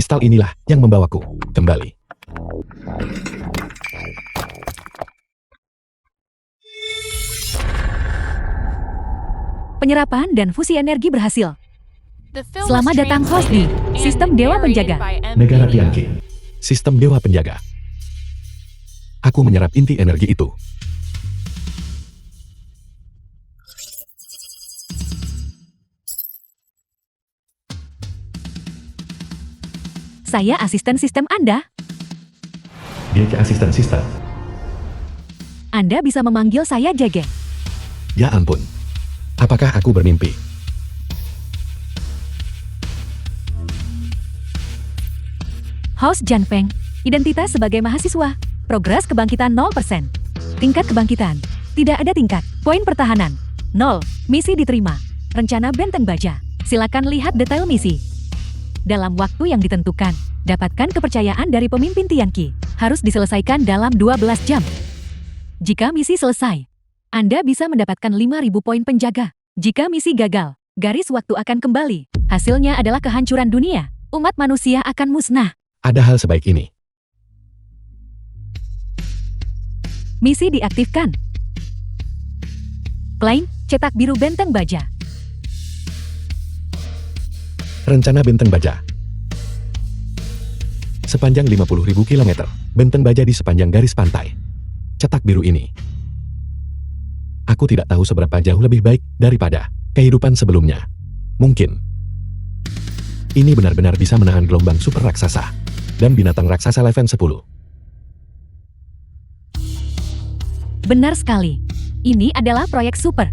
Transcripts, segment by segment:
kristal inilah yang membawaku kembali. Penyerapan dan fusi energi berhasil. Selamat datang host di Sistem Dewa Penjaga. Negara Tianqi, sistem Dewa Penjaga. Aku menyerap inti energi itu. Saya asisten sistem Anda. Dia ke asisten sistem. Anda bisa memanggil saya Jege. Ya ampun. Apakah aku bermimpi? Host Janfeng, identitas sebagai mahasiswa, progres kebangkitan 0%. Tingkat kebangkitan, tidak ada tingkat. Poin pertahanan, 0. Misi diterima. Rencana benteng baja. Silakan lihat detail misi. Dalam waktu yang ditentukan, dapatkan kepercayaan dari pemimpin Tianqi. Harus diselesaikan dalam 12 jam. Jika misi selesai, Anda bisa mendapatkan 5.000 poin penjaga. Jika misi gagal, garis waktu akan kembali. Hasilnya adalah kehancuran dunia. Umat manusia akan musnah. Ada hal sebaik ini. Misi diaktifkan. Klaim, cetak biru benteng baja. Rencana benteng baja. Sepanjang 50.000 km, benteng baja di sepanjang garis pantai. Cetak biru ini. Aku tidak tahu seberapa jauh lebih baik daripada kehidupan sebelumnya. Mungkin ini benar-benar bisa menahan gelombang super raksasa dan binatang raksasa level 10. Benar sekali. Ini adalah proyek super.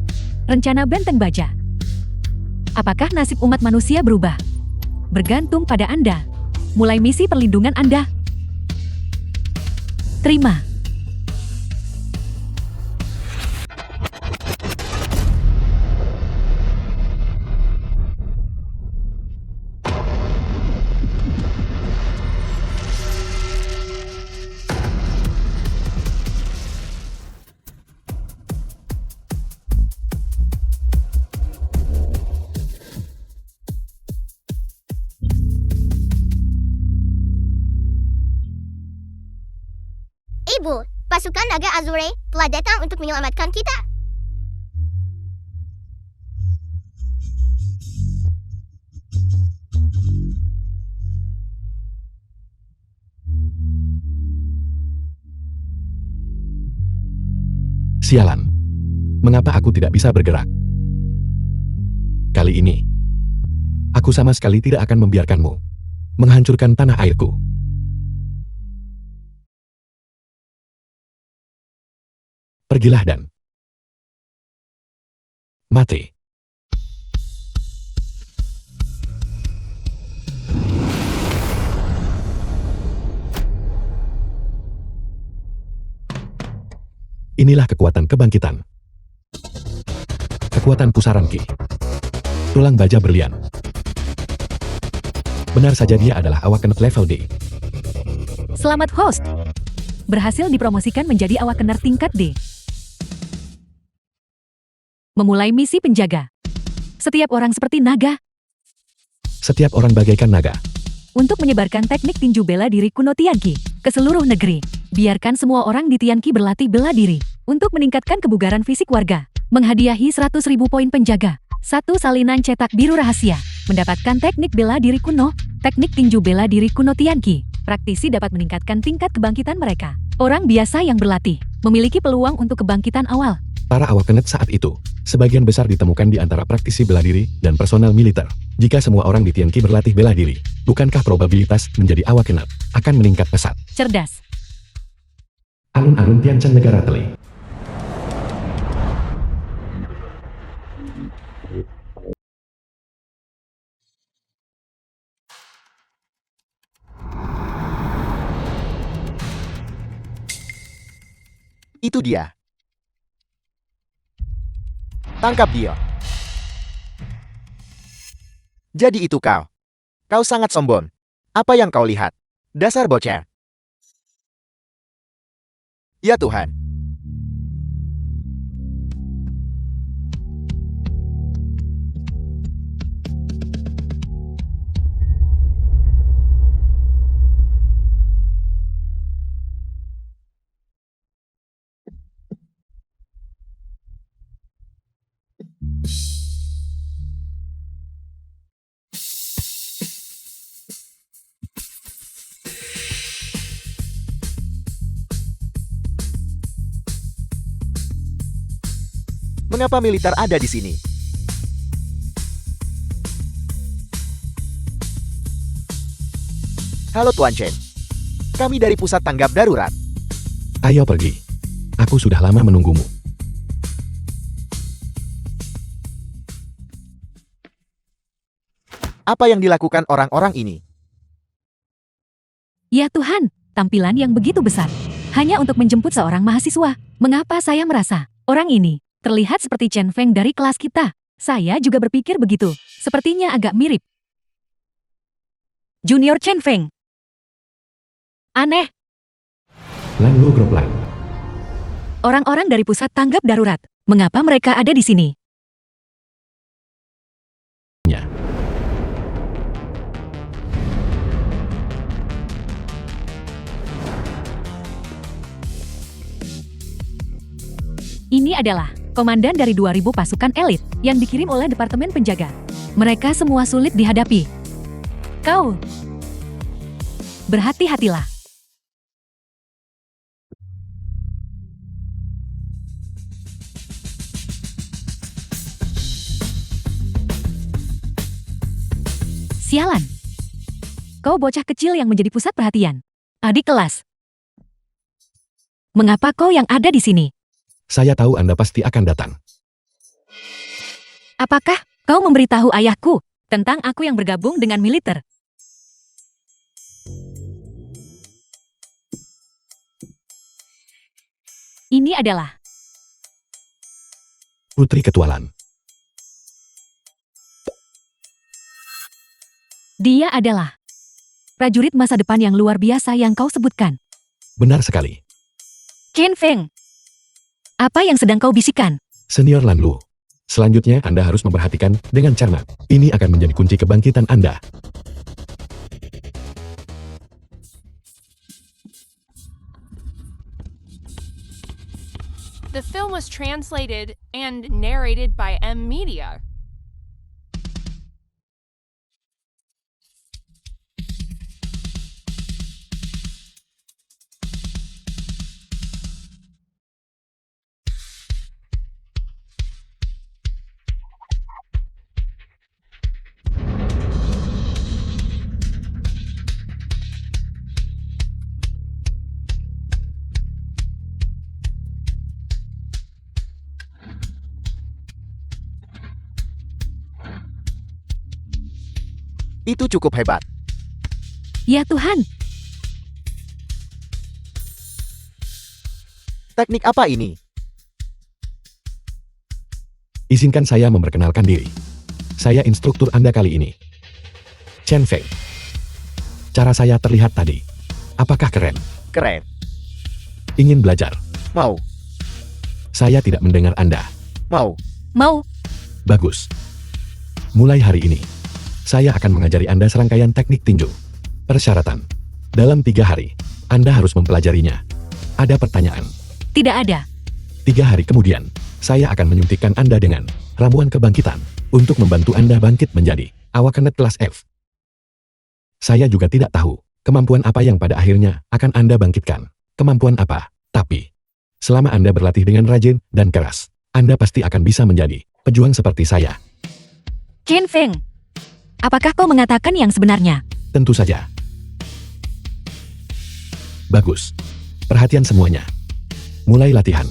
Rencana benteng baja. Apakah nasib umat manusia berubah? Bergantung pada Anda. Mulai misi perlindungan Anda. Terima. Ibu, pasukan naga Azure telah datang untuk menyelamatkan kita. Sialan. Mengapa aku tidak bisa bergerak? Kali ini, aku sama sekali tidak akan membiarkanmu menghancurkan tanah airku. Pergilah dan mati. Inilah kekuatan kebangkitan. Kekuatan pusaran Ki. Tulang baja berlian. Benar saja dia adalah awakener level D. Selamat host. Berhasil dipromosikan menjadi awakener tingkat D. Memulai misi penjaga. Setiap orang seperti naga. Setiap orang bagaikan naga. Untuk menyebarkan teknik tinju bela diri kuno Tianqi ke seluruh negeri. Biarkan semua orang di Tianqi berlatih bela diri. Untuk meningkatkan kebugaran fisik warga. Menghadiahi 100.000 poin penjaga. 1 salinan cetak biru rahasia. Mendapatkan teknik bela diri kuno. Teknik tinju bela diri kuno Tianqi. Praktisi dapat meningkatkan tingkat kebangkitan mereka. Orang biasa yang berlatih memiliki peluang untuk kebangkitan awal. Para awakenet saat itu, sebagian besar ditemukan di antara praktisi bela diri dan personel militer. Jika semua orang di Tianqi berlatih bela diri, bukankah probabilitas menjadi awakenet akan meningkat pesat? Cerdas. Alun-alun Tianchen negara Tele. Itu dia. Tangkap dia. Jadi itu kau. Kau sangat sombong. Apa yang kau lihat? Dasar bocah. Ya Tuhan. Mengapa militer ada di sini? Halo Tuan Chen. Kami dari pusat tanggap darurat. Ayo pergi. Aku sudah lama menunggumu. Apa yang dilakukan orang-orang ini? Ya Tuhan, tampilan yang begitu besar. Hanya untuk menjemput seorang mahasiswa. Mengapa saya merasa orang ini terlihat seperti Chen Feng dari kelas kita? Saya juga berpikir begitu. Sepertinya agak mirip. Junior Chen Feng. Aneh. Lan Lu Groplan. Orang-orang dari pusat tanggap darurat. Mengapa mereka ada di sini? Ya. Ini adalah komandan dari 2000 pasukan elit yang dikirim oleh Departemen Penjaga. Mereka semua sulit dihadapi. Kau berhati-hatilah. Sialan. Kau bocah kecil yang menjadi pusat perhatian. Adik kelas. Mengapa kau yang ada di sini? Saya tahu Anda pasti akan datang. Apakah kau memberitahu ayahku tentang aku yang bergabung dengan militer? Ini adalah Putri Ketualan. dia adalah prajurit masa depan yang luar biasa yang kau sebutkan. Benar sekali. Chen Feng. Apa yang sedang kau bisikan? Senior Lan Lu. Selanjutnya Anda harus memperhatikan dengan cermat. Ini akan menjadi kunci kebangkitan Anda. The film was translated and narrated by M Media. Itu cukup hebat. Ya Tuhan, Teknik apa ini? Izinkan saya memperkenalkan diri. Saya instruktur Anda kali ini. Chen Feng. Cara saya terlihat tadi. Apakah keren? Keren. Ingin belajar? Mau. Saya tidak mendengar Anda. Mau. mau. Bagus. Mulai hari ini, saya akan mengajari Anda serangkaian teknik tinju. Persyaratan. Dalam 3 hari, Anda harus mempelajarinya. Ada pertanyaan. Tidak ada. 3 hari kemudian, saya akan menyuntikkan Anda dengan ramuan kebangkitan untuk membantu Anda bangkit menjadi awakenet kelas F. Saya juga tidak tahu kemampuan apa yang pada akhirnya akan Anda bangkitkan. Kemampuan apa? Tapi, selama Anda berlatih dengan rajin dan keras, Anda pasti akan bisa menjadi pejuang seperti saya. Chen Feng. Apakah kau mengatakan yang sebenarnya? Tentu saja. Bagus. Perhatian semuanya. Mulai latihan.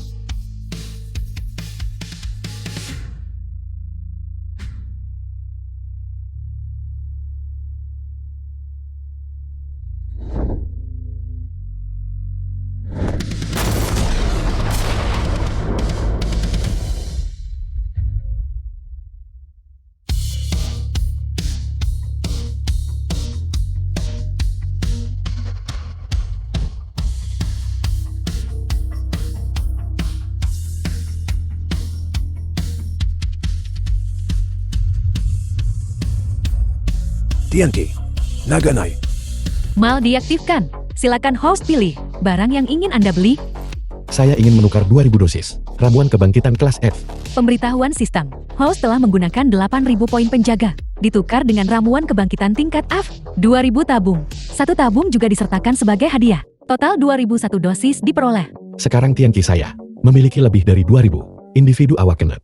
Tianqi, Naganai. Mal diaktifkan. Silakan host pilih barang yang ingin Anda beli. Saya ingin menukar 2000 dosis ramuan kebangkitan kelas F. Pemberitahuan sistem. Host telah menggunakan 8000 poin penjaga. Ditukar dengan ramuan kebangkitan tingkat F. 2000 tabung. 1 tabung juga disertakan sebagai hadiah. Total 2001 dosis diperoleh. Sekarang Tianqi saya memiliki lebih dari 2000 individu awakenet.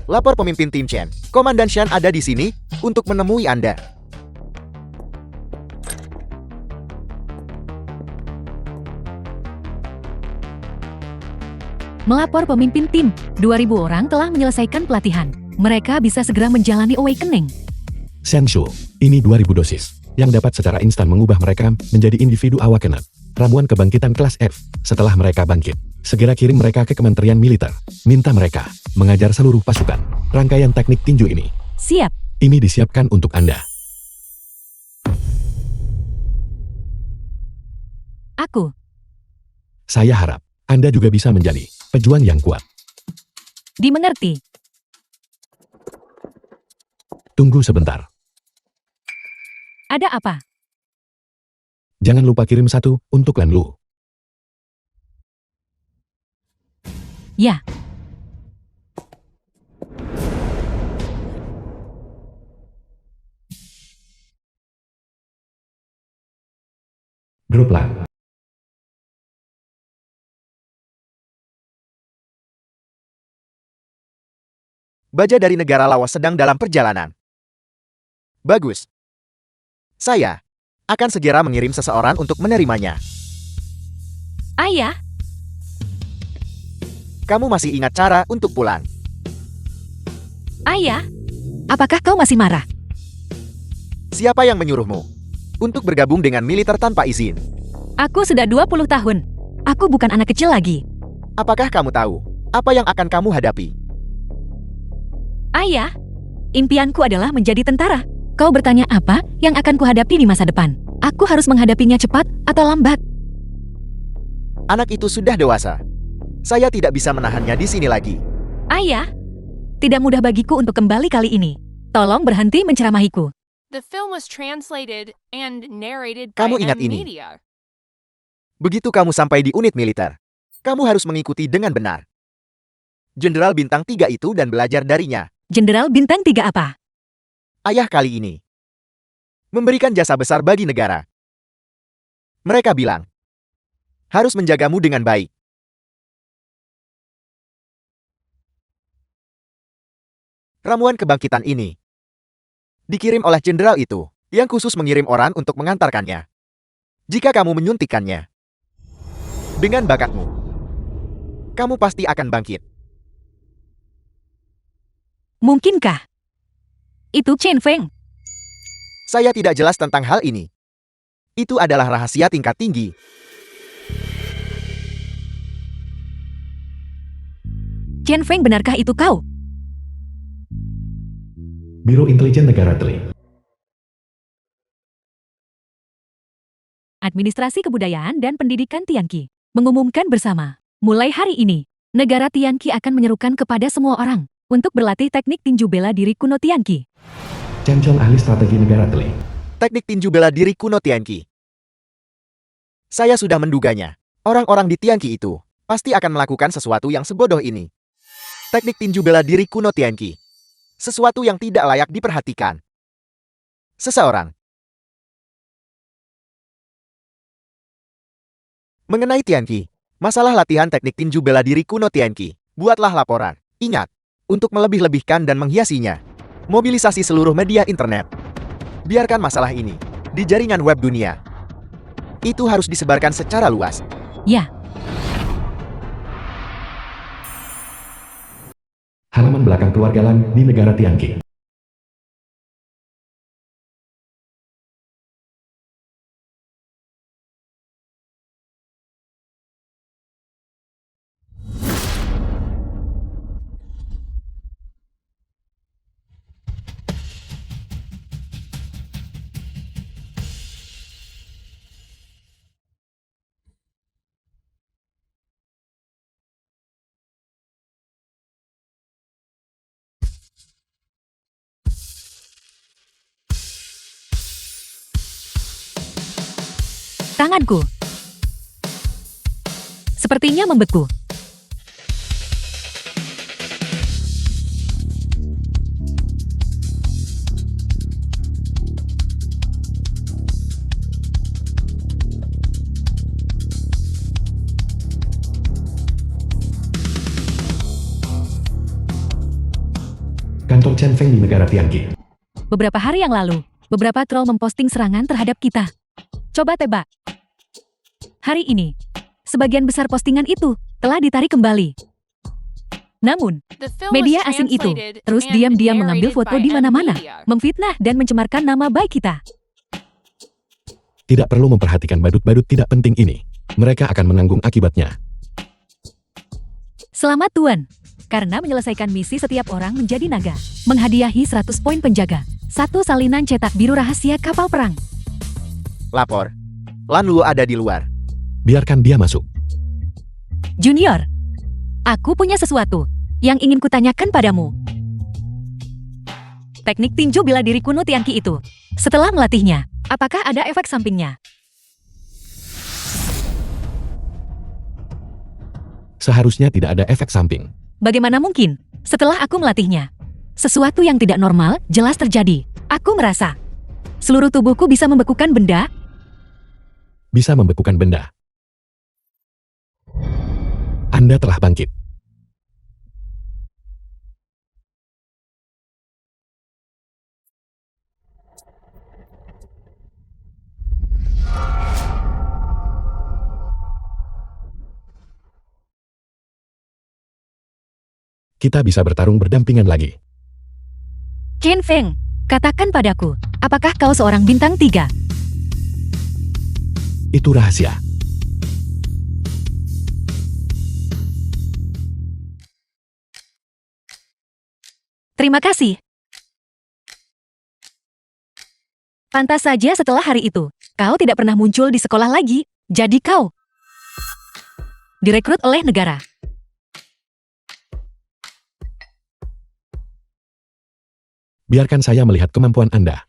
Lapor pemimpin tim Chen. Komandan Shan ada di sini untuk menemui Anda. Melapor pemimpin tim, 2.000 orang telah menyelesaikan pelatihan. Mereka bisa segera menjalani awakening. Senshu, ini 2000 dosis, yang dapat secara instan mengubah mereka menjadi individu awakened. Ramuan kebangkitan kelas F. Setelah mereka bangkit, segera kirim mereka ke Kementerian Militer. Minta mereka mengajar seluruh pasukan. Rangkaian teknik tinju ini. Siap. Ini disiapkan untuk Anda. Aku. Saya harap Anda juga bisa menjadi pejuang yang kuat. Dimengerti. Tunggu sebentar. Ada apa? Jangan lupa kirim satu untuk Lan Lu. Ya. Grup Lan. Baja dari negara lawas sedang dalam perjalanan. Bagus. Saya akan segera mengirim seseorang untuk menerimanya. Ayah, Kamu masih ingat cara untuk pulang? ayah. Apakah kau masih marah? Siapa yang menyuruhmu untuk bergabung dengan militer tanpa izin? Aku sudah 20 tahun. Aku bukan anak kecil lagi. Apakah kamu tahu apa yang akan kamu hadapi? Ayah, impianku adalah menjadi tentara. Kau bertanya apa yang akan kuhadapi di masa depan? Aku harus menghadapinya cepat atau lambat. Anak itu sudah dewasa. Saya tidak bisa menahannya di sini lagi. Ayah, tidak mudah bagiku untuk kembali kali ini. Tolong berhenti menceramahiku. The film was translated and narrated Kamu by ingat M ini. Media. Begitu kamu sampai di unit militer, kamu harus mengikuti dengan benar Jenderal Bintang 3 itu dan belajar darinya. Jenderal Bintang 3 apa? Ayah kali ini memberikan jasa besar bagi negara. Mereka bilang, harus menjagamu dengan baik. Ramuan kebangkitan ini dikirim oleh jenderal itu, yang khusus mengirim orang untuk mengantarkannya. Jika kamu menyuntikkannya, dengan bakatmu, kamu pasti akan bangkit. Mungkinkah? Itu Chen Feng. Saya tidak jelas tentang hal ini. Itu adalah rahasia tingkat tinggi. Chen Feng, benarkah itu kau? Biro Intelijen Negara Tli. Administrasi Kebudayaan dan Pendidikan Tianqi mengumumkan bersama, mulai hari ini, negara Tianqi akan menyerukan kepada semua orang untuk berlatih teknik tinju bela diri kuno Tianqi. Chen Chong, ahli strategi negara Tli. Teknik tinju bela diri kuno Tianqi. Saya sudah menduganya. Orang-orang di Tianqi itu pasti akan melakukan sesuatu yang sebodoh ini. Teknik tinju bela diri kuno Tianqi. Sesuatu yang tidak layak diperhatikan. Seseorang. Mengenai Tianqi, masalah latihan teknik tinju bela diri kuno Tianqi, buatlah laporan. Ingat, untuk melebih-lebihkan dan menghiasinya. Mobilisasi seluruh media internet. Biarkan masalah ini di jaringan web dunia. Itu harus disebarkan secara luas. Ya, Halaman belakang keluarga Lan di negara Tianqi. tanganku. Sepertinya membeku. negara Tianqi. Beberapa hari yang lalu, beberapa troll memposting serangan terhadap kita. Coba tebak. Hari ini, sebagian besar postingan itu telah ditarik kembali. Namun, The film media was asing itu translated terus and diam-diam mengambil narrated foto by di M mana-mana, Media. memfitnah dan mencemarkan nama baik kita. Tidak perlu memperhatikan badut-badut tidak penting ini. Mereka akan menanggung akibatnya. Selamat Tuan, karena menyelesaikan misi setiap orang menjadi naga, menghadiahi 100 poin penjaga, 1 salinan cetak biru rahasia kapal perang. Lapor. Lan Luo ada di luar. Biarkan dia masuk. Junior, aku punya sesuatu yang ingin kutanyakan padamu. Teknik tinju bela diri kuno Tianqi itu, setelah melatihnya, apakah ada efek sampingnya? Seharusnya tidak ada efek samping. Bagaimana mungkin? Setelah aku melatihnya, sesuatu yang tidak normal jelas terjadi. Aku merasa seluruh tubuhku bisa membekukan benda. Bisa membekukan benda. Anda telah bangkit. Kita bisa bertarung berdampingan lagi. Chen Feng, katakan padaku, apakah kau seorang bintang 3? Itu rahasia. Terima kasih. Pantas saja setelah hari itu, kau tidak pernah muncul di sekolah lagi, jadi kau direkrut oleh negara. Biarkan saya melihat kemampuan Anda.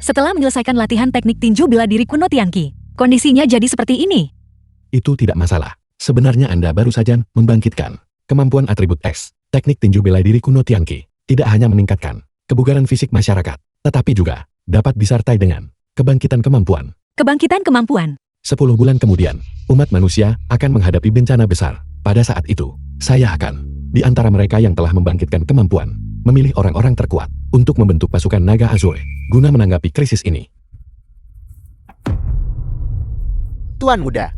Setelah menyelesaikan latihan teknik tinju bela diri kuno Tianqi, kondisinya jadi seperti ini. Itu tidak masalah. Sebenarnya Anda baru saja membangkitkan kemampuan atribut X. Teknik tinju bela diri kuno Tianqi tidak hanya meningkatkan kebugaran fisik masyarakat, tetapi juga dapat disertai dengan kebangkitan kemampuan. Kebangkitan kemampuan. 10 bulan kemudian, umat manusia akan menghadapi bencana besar. Pada saat itu, saya akan, di antara mereka yang telah membangkitkan kemampuan, memilih orang-orang terkuat untuk membentuk pasukan naga Azure, guna menanggapi krisis ini. Tuan muda.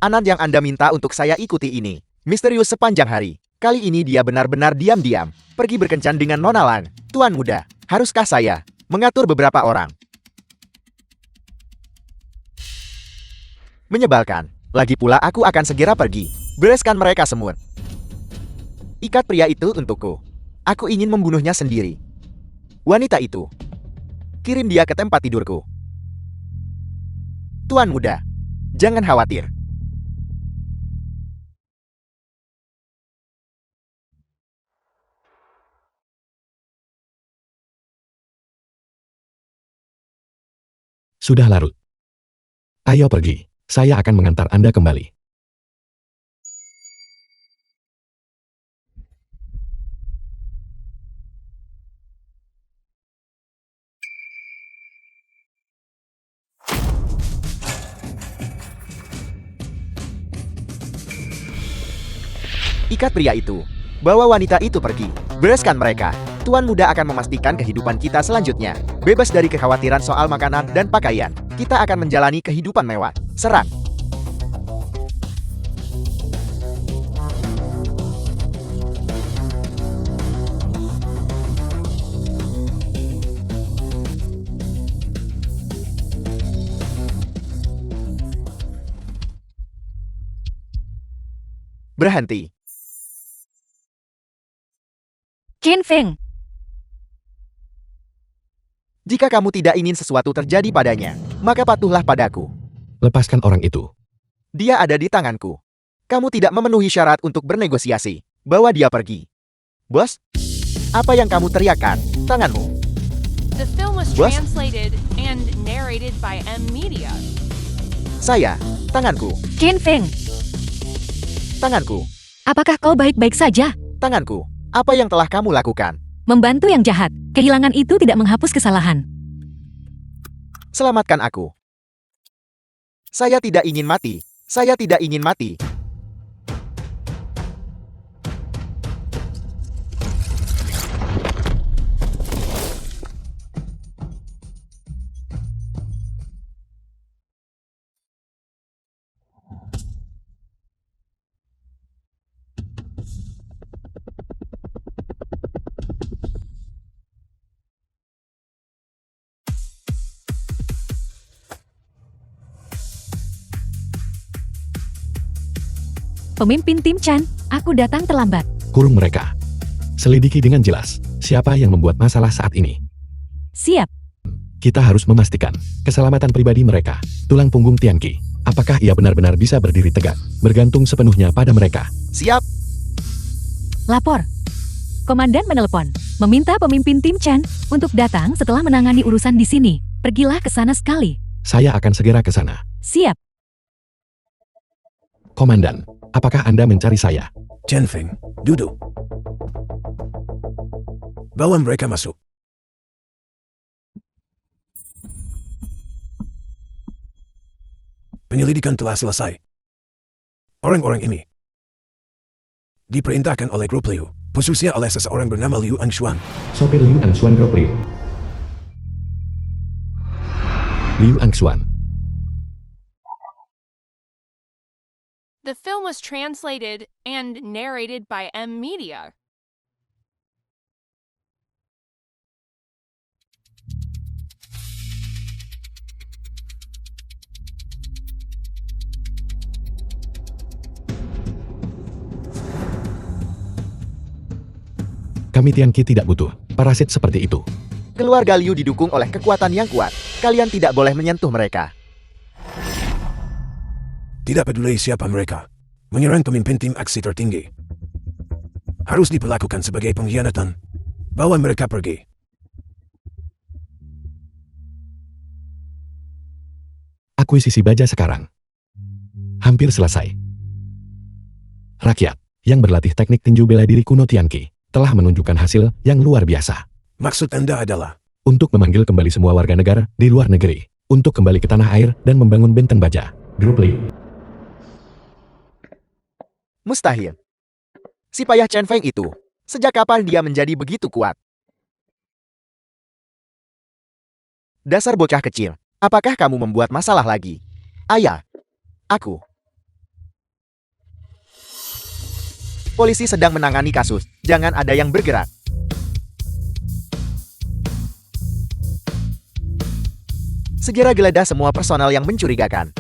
Anand yang Anda minta untuk saya ikuti ini. Misterius sepanjang hari. Kali ini dia benar-benar diam-diam. Pergi berkencan dengan Nona Lan. Tuan muda, haruskah saya mengatur beberapa orang? Menyebalkan. Lagi pula aku akan segera pergi. Bereskan mereka semua. Ikat pria itu untukku. Aku ingin membunuhnya sendiri. Wanita itu. Kirim dia ke tempat tidurku. Tuan muda, jangan khawatir. Sudah larut. Ayo pergi. Saya akan mengantar Anda kembali. Ikat pria itu. Bawa wanita itu pergi. Bereskan mereka. Tuan muda akan memastikan kehidupan kita selanjutnya. Bebas dari kekhawatiran soal makanan dan pakaian. Kita akan menjalani kehidupan mewah. Serang. Berhenti. Chen Feng, Jika kamu tidak ingin sesuatu terjadi padanya, maka patuhlah padaku. Lepaskan orang itu. Dia ada di tanganku. Kamu tidak memenuhi syarat untuk bernegosiasi. Bawa dia pergi. Bos, apa yang kamu teriakkan? Tanganmu. The film was What? translated and narrated by M Media. Saya, tanganku. Chen Feng, Tanganku. apakah kau baik-baik saja? Tanganku. Apa yang telah kamu lakukan? Membantu yang jahat, kehilangan itu tidak menghapus kesalahan. Selamatkan aku. Saya tidak ingin mati. Saya tidak ingin mati. Pemimpin tim Chan, aku datang terlambat. Kurung mereka. Selidiki dengan jelas siapa yang membuat masalah saat ini. Siap. Kita harus memastikan keselamatan pribadi mereka. Tulang punggung Tianqi. Apakah ia benar-benar bisa berdiri tegak? Bergantung sepenuhnya pada mereka. Siap. Lapor. Komandan menelepon, meminta pemimpin tim Chan untuk datang setelah menangani urusan di sini. Pergilah ke sana sekali. Saya akan segera ke sana. Siap. Komandan, apakah Anda mencari saya? Chen Feng, duduk. Bawa mereka masuk. Penyelidikan telah selesai. Orang-orang ini diperintahkan oleh grup Liu, khususnya oleh seseorang bernama Liu Angshuan. Sopir Liu Angsuan Grup Liu. Liu Angsuan. The film was translated and narrated by M Media. Kami Tianqi tidak butuh parasit seperti itu. Keluarga Liu didukung oleh kekuatan yang kuat. Kalian tidak boleh menyentuh mereka. Tidak peduli siapa mereka. Menyerang pemimpin tim aksi tertinggi harus diperlakukan sebagai pengkhianatan. Bawa mereka pergi. Akuisisi baja sekarang hampir selesai. Rakyat yang berlatih teknik tinju bela diri kuno Tianqi telah menunjukkan hasil yang luar biasa. Maksud Anda adalah Untuk memanggil kembali semua warga negara di luar negeri untuk kembali ke tanah air dan membangun benteng baja. Grup Liu. Mustahil. Si payah Chen Feng itu, sejak kapan dia menjadi begitu kuat? Dasar bocah kecil, apakah kamu membuat masalah lagi? Ayah, aku. Polisi sedang menangani kasus, jangan ada yang bergerak. Segera geledah semua personal yang mencurigakan.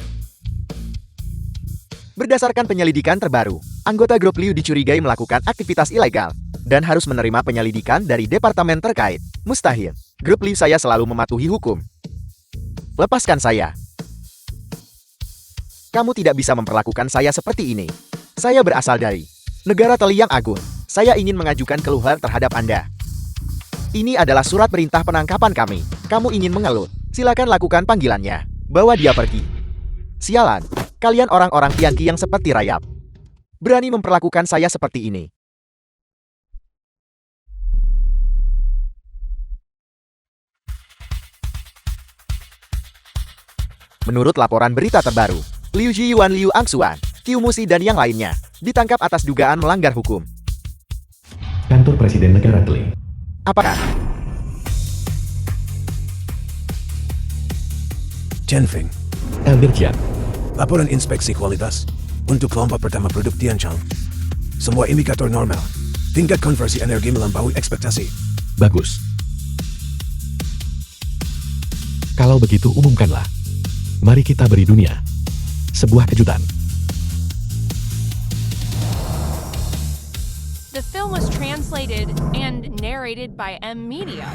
Berdasarkan penyelidikan terbaru, anggota grup Liu dicurigai melakukan aktivitas ilegal dan harus menerima penyelidikan dari departemen terkait. Mustahil. Grup Liu saya selalu mematuhi hukum. Lepaskan saya. Kamu tidak bisa memperlakukan saya seperti ini. Saya berasal dari negara Teliang Agung. Saya ingin mengajukan keluhan terhadap Anda. Ini adalah surat perintah penangkapan kami. Kamu ingin mengeluh? Silakan lakukan panggilannya. Bawa dia pergi. Sialan, kalian orang-orang Tianqi yang seperti rayap. Berani memperlakukan saya seperti ini. Menurut laporan berita terbaru, Liu Jiyuan, Liu Angsuan, Qiu Musi dan yang lainnya ditangkap atas dugaan melanggar hukum. Kantor Presiden Negara Teli. Apakah Chen Feng, Elder Jian. laporan inspeksi kualitas untuk kelompok pertama produk Tianchang. Semua indikator normal. Tingkat konversi energi melampaui ekspektasi. Bagus. Kalau begitu umumkanlah. Mari kita beri dunia sebuah kejutan. The film was translated and narrated by M Media.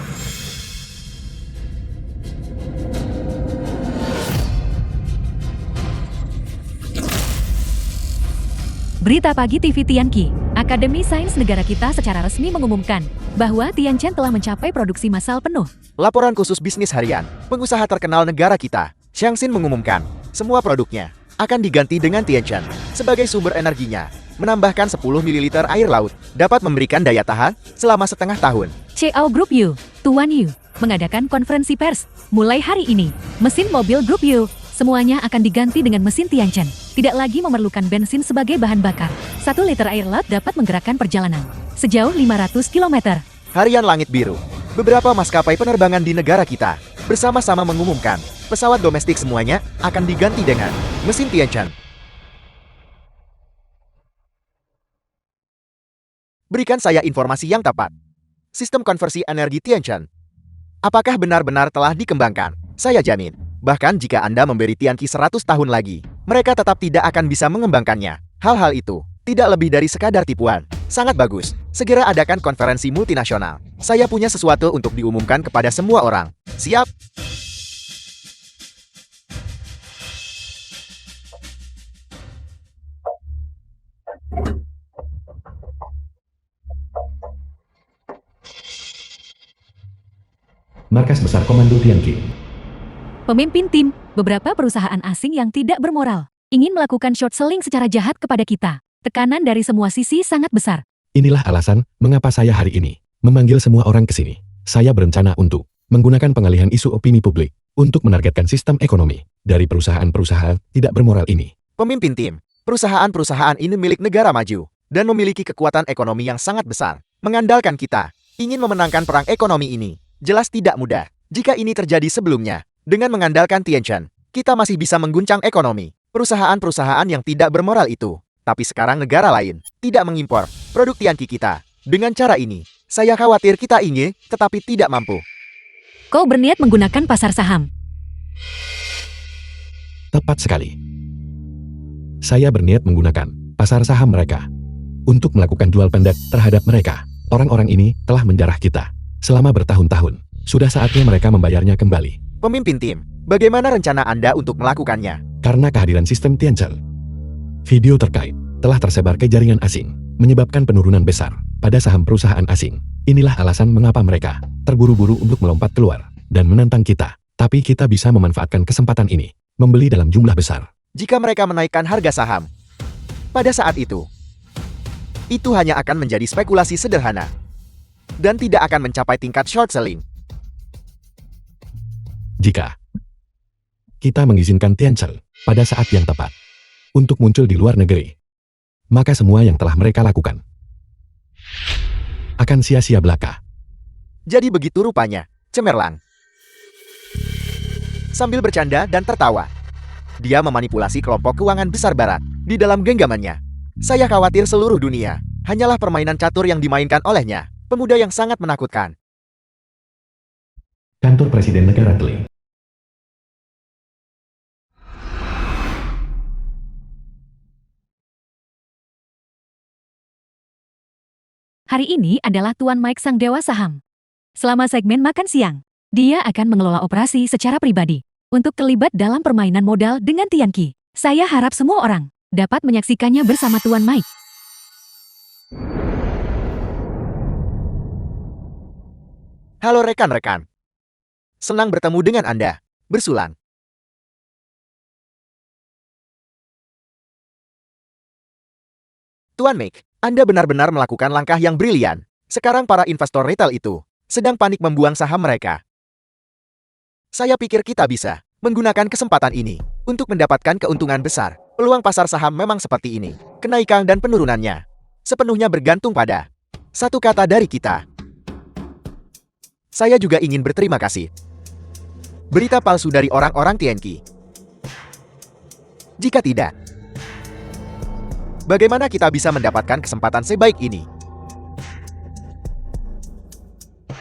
Berita pagi TV Tianqi, Akademi Sains Negara kita secara resmi mengumumkan bahwa Tianchen telah mencapai produksi massal penuh. laporan khusus bisnis harian, pengusaha terkenal negara kita, Xiangxin mengumumkan, semua produknya akan diganti dengan Tianchen sebagai sumber energinya. Menambahkan 10 ml air laut dapat memberikan daya tahan selama setengah tahun. CAO Group U, Tuan Yu, mengadakan konferensi pers. Mulai hari ini, mesin mobil Group U semuanya akan diganti dengan mesin Tianchen. Tidak lagi memerlukan bensin sebagai bahan bakar. 1 liter air laut dapat menggerakkan perjalanan sejauh 500 km. Harian Langit Biru. Beberapa maskapai penerbangan di negara kita bersama-sama mengumumkan pesawat domestik semuanya akan diganti dengan mesin Tianchen. Berikan saya informasi yang tepat. Sistem konversi energi Tianchen. Apakah benar-benar telah dikembangkan? Saya jamin, bahkan jika Anda memberi Tianqi 100 tahun lagi, mereka tetap tidak akan bisa mengembangkannya. Hal-hal itu tidak lebih dari sekadar tipuan. Sangat bagus. Segera adakan konferensi multinasional. Saya punya sesuatu untuk diumumkan kepada semua orang. Siap? Markas Besar Komando Tianqi. Pemimpin tim, beberapa perusahaan asing yang tidak bermoral, ingin melakukan short selling secara jahat kepada kita. Tekanan dari semua sisi sangat besar. Inilah alasan mengapa saya hari ini memanggil semua orang ke sini. Saya berencana untuk menggunakan pengalihan isu opini publik untuk menargetkan sistem ekonomi dari perusahaan-perusahaan tidak bermoral ini. Pemimpin tim, perusahaan-perusahaan ini milik negara maju dan memiliki kekuatan ekonomi yang sangat besar. Mengandalkan kita, ingin memenangkan perang ekonomi ini, jelas tidak mudah. Jika ini terjadi sebelumnya, dengan mengandalkan Tianchen, kita masih bisa mengguncang ekonomi perusahaan-perusahaan yang tidak bermoral itu. Tapi sekarang negara lain tidak mengimpor produk Tianqi kita. Dengan cara ini, saya khawatir kita ingin, tetapi tidak mampu. Kau berniat menggunakan pasar saham. Tepat sekali. Saya berniat menggunakan pasar saham mereka untuk melakukan jual pendek terhadap mereka. Orang-orang ini telah menjarah kita selama bertahun-tahun. Sudah saatnya mereka membayarnya kembali. Pemimpin tim, bagaimana rencana Anda untuk melakukannya? Karena kehadiran sistem Tianchen, video terkait telah tersebar ke jaringan asing, menyebabkan penurunan besar pada saham perusahaan asing. Inilah alasan mengapa mereka terburu-buru untuk melompat keluar dan menantang kita. Tapi kita bisa memanfaatkan kesempatan ini, membeli dalam jumlah besar. Jika mereka menaikkan harga saham, pada saat itu hanya akan menjadi spekulasi sederhana dan tidak akan mencapai tingkat short selling. Jika kita mengizinkan Tianchen pada saat yang tepat untuk muncul di luar negeri, maka semua yang telah mereka lakukan akan sia-sia belaka. Jadi begitu rupanya, cemerlang. Sambil bercanda dan tertawa, dia memanipulasi kelompok keuangan besar barat di dalam genggamannya. Saya khawatir seluruh dunia hanyalah permainan catur yang dimainkan olehnya, pemuda yang sangat menakutkan. Kantor Presiden Negara Tli. Hari ini adalah Tuan Mike sang dewa saham. Selama segmen makan siang, dia akan mengelola operasi secara pribadi untuk terlibat dalam permainan modal dengan Tianqi. Saya harap semua orang dapat menyaksikannya bersama Tuan Mike. Halo rekan-rekan. Senang bertemu dengan Anda. Bersulang. Tuan Mike, Anda benar-benar melakukan langkah yang brilian. Sekarang para investor retail itu sedang panik membuang saham mereka. Saya pikir kita bisa menggunakan kesempatan ini untuk mendapatkan keuntungan besar. Peluang pasar saham memang seperti ini. Kenaikan dan penurunannya sepenuhnya bergantung pada satu kata dari kita. Saya juga ingin berterima kasih. Berita palsu dari orang-orang Tianqi. Jika tidak, bagaimana kita bisa mendapatkan kesempatan sebaik ini?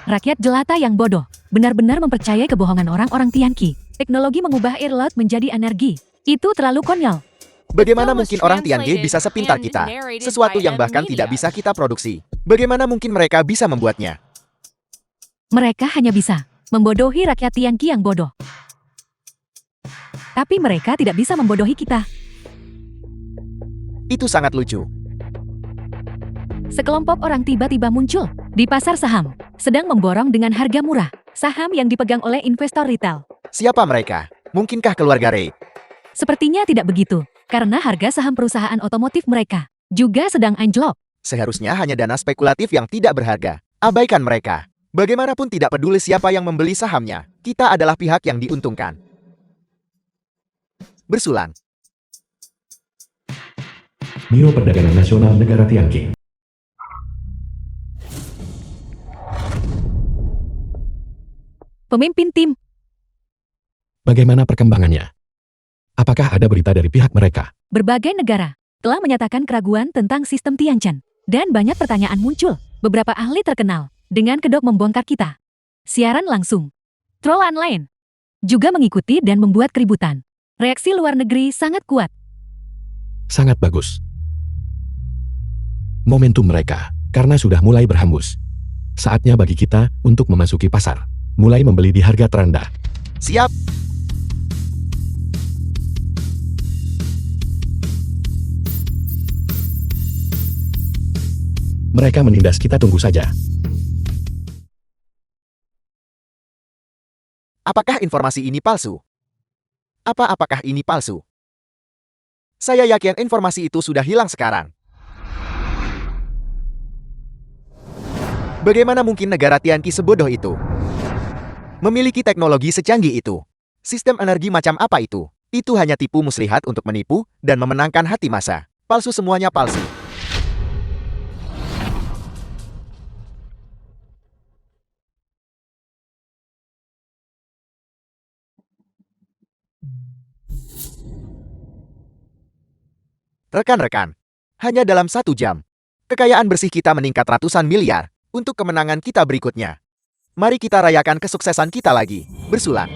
Rakyat jelata yang bodoh benar-benar mempercayai kebohongan orang-orang Tianqi. Teknologi mengubah air laut menjadi energi. Itu terlalu konyol. Bagaimana mungkin orang Tianqi bisa sepintar kita? Sesuatu yang bahkan tidak bisa kita produksi. Bagaimana mungkin mereka bisa membuatnya? Mereka hanya bisa membodohi rakyat Tianqi yang bodoh. Tapi mereka tidak bisa membodohi kita. Itu sangat lucu. Sekelompok orang tiba-tiba muncul di pasar saham, sedang memborong dengan harga murah saham yang dipegang oleh investor retail. Siapa mereka? Mungkinkah keluarga Ray? Sepertinya tidak begitu, karena harga saham perusahaan otomotif mereka juga sedang anjlok. Seharusnya hanya dana spekulatif yang tidak berharga. Abaikan mereka. Bagaimanapun tidak peduli siapa yang membeli sahamnya, kita adalah pihak yang diuntungkan. Bersulang. Biro Perdagangan Nasional Negara Tianqi. Pemimpin tim, Bagaimana perkembangannya? Apakah ada berita dari pihak mereka? berbagai negara telah menyatakan keraguan tentang sistem Tianchen. Dan banyak pertanyaan muncul. Beberapa ahli terkenal dengan kedok membongkar kita. Siaran langsung. Troll online juga mengikuti dan membuat keributan. Reaksi luar negeri sangat kuat. Sangat bagus. Momentum mereka, karena sudah mulai berhembus. Saatnya bagi kita untuk memasuki pasar. Mulai membeli di harga terendah. Siap. Mereka menindas kita, tunggu saja. Apakah informasi ini palsu? Apakah ini palsu? Saya yakin informasi itu sudah hilang sekarang. Bagaimana mungkin negara Tianqi sebodoh itu? Memiliki teknologi secanggih itu. Sistem energi macam apa itu? Itu hanya tipu muslihat untuk menipu dan memenangkan hati massa. Palsu, semuanya palsu. Rekan-rekan, hanya dalam 1 jam, kekayaan bersih kita meningkat ratusan miliar untuk kemenangan kita berikutnya. Mari kita rayakan kesuksesan kita lagi. Bersulang.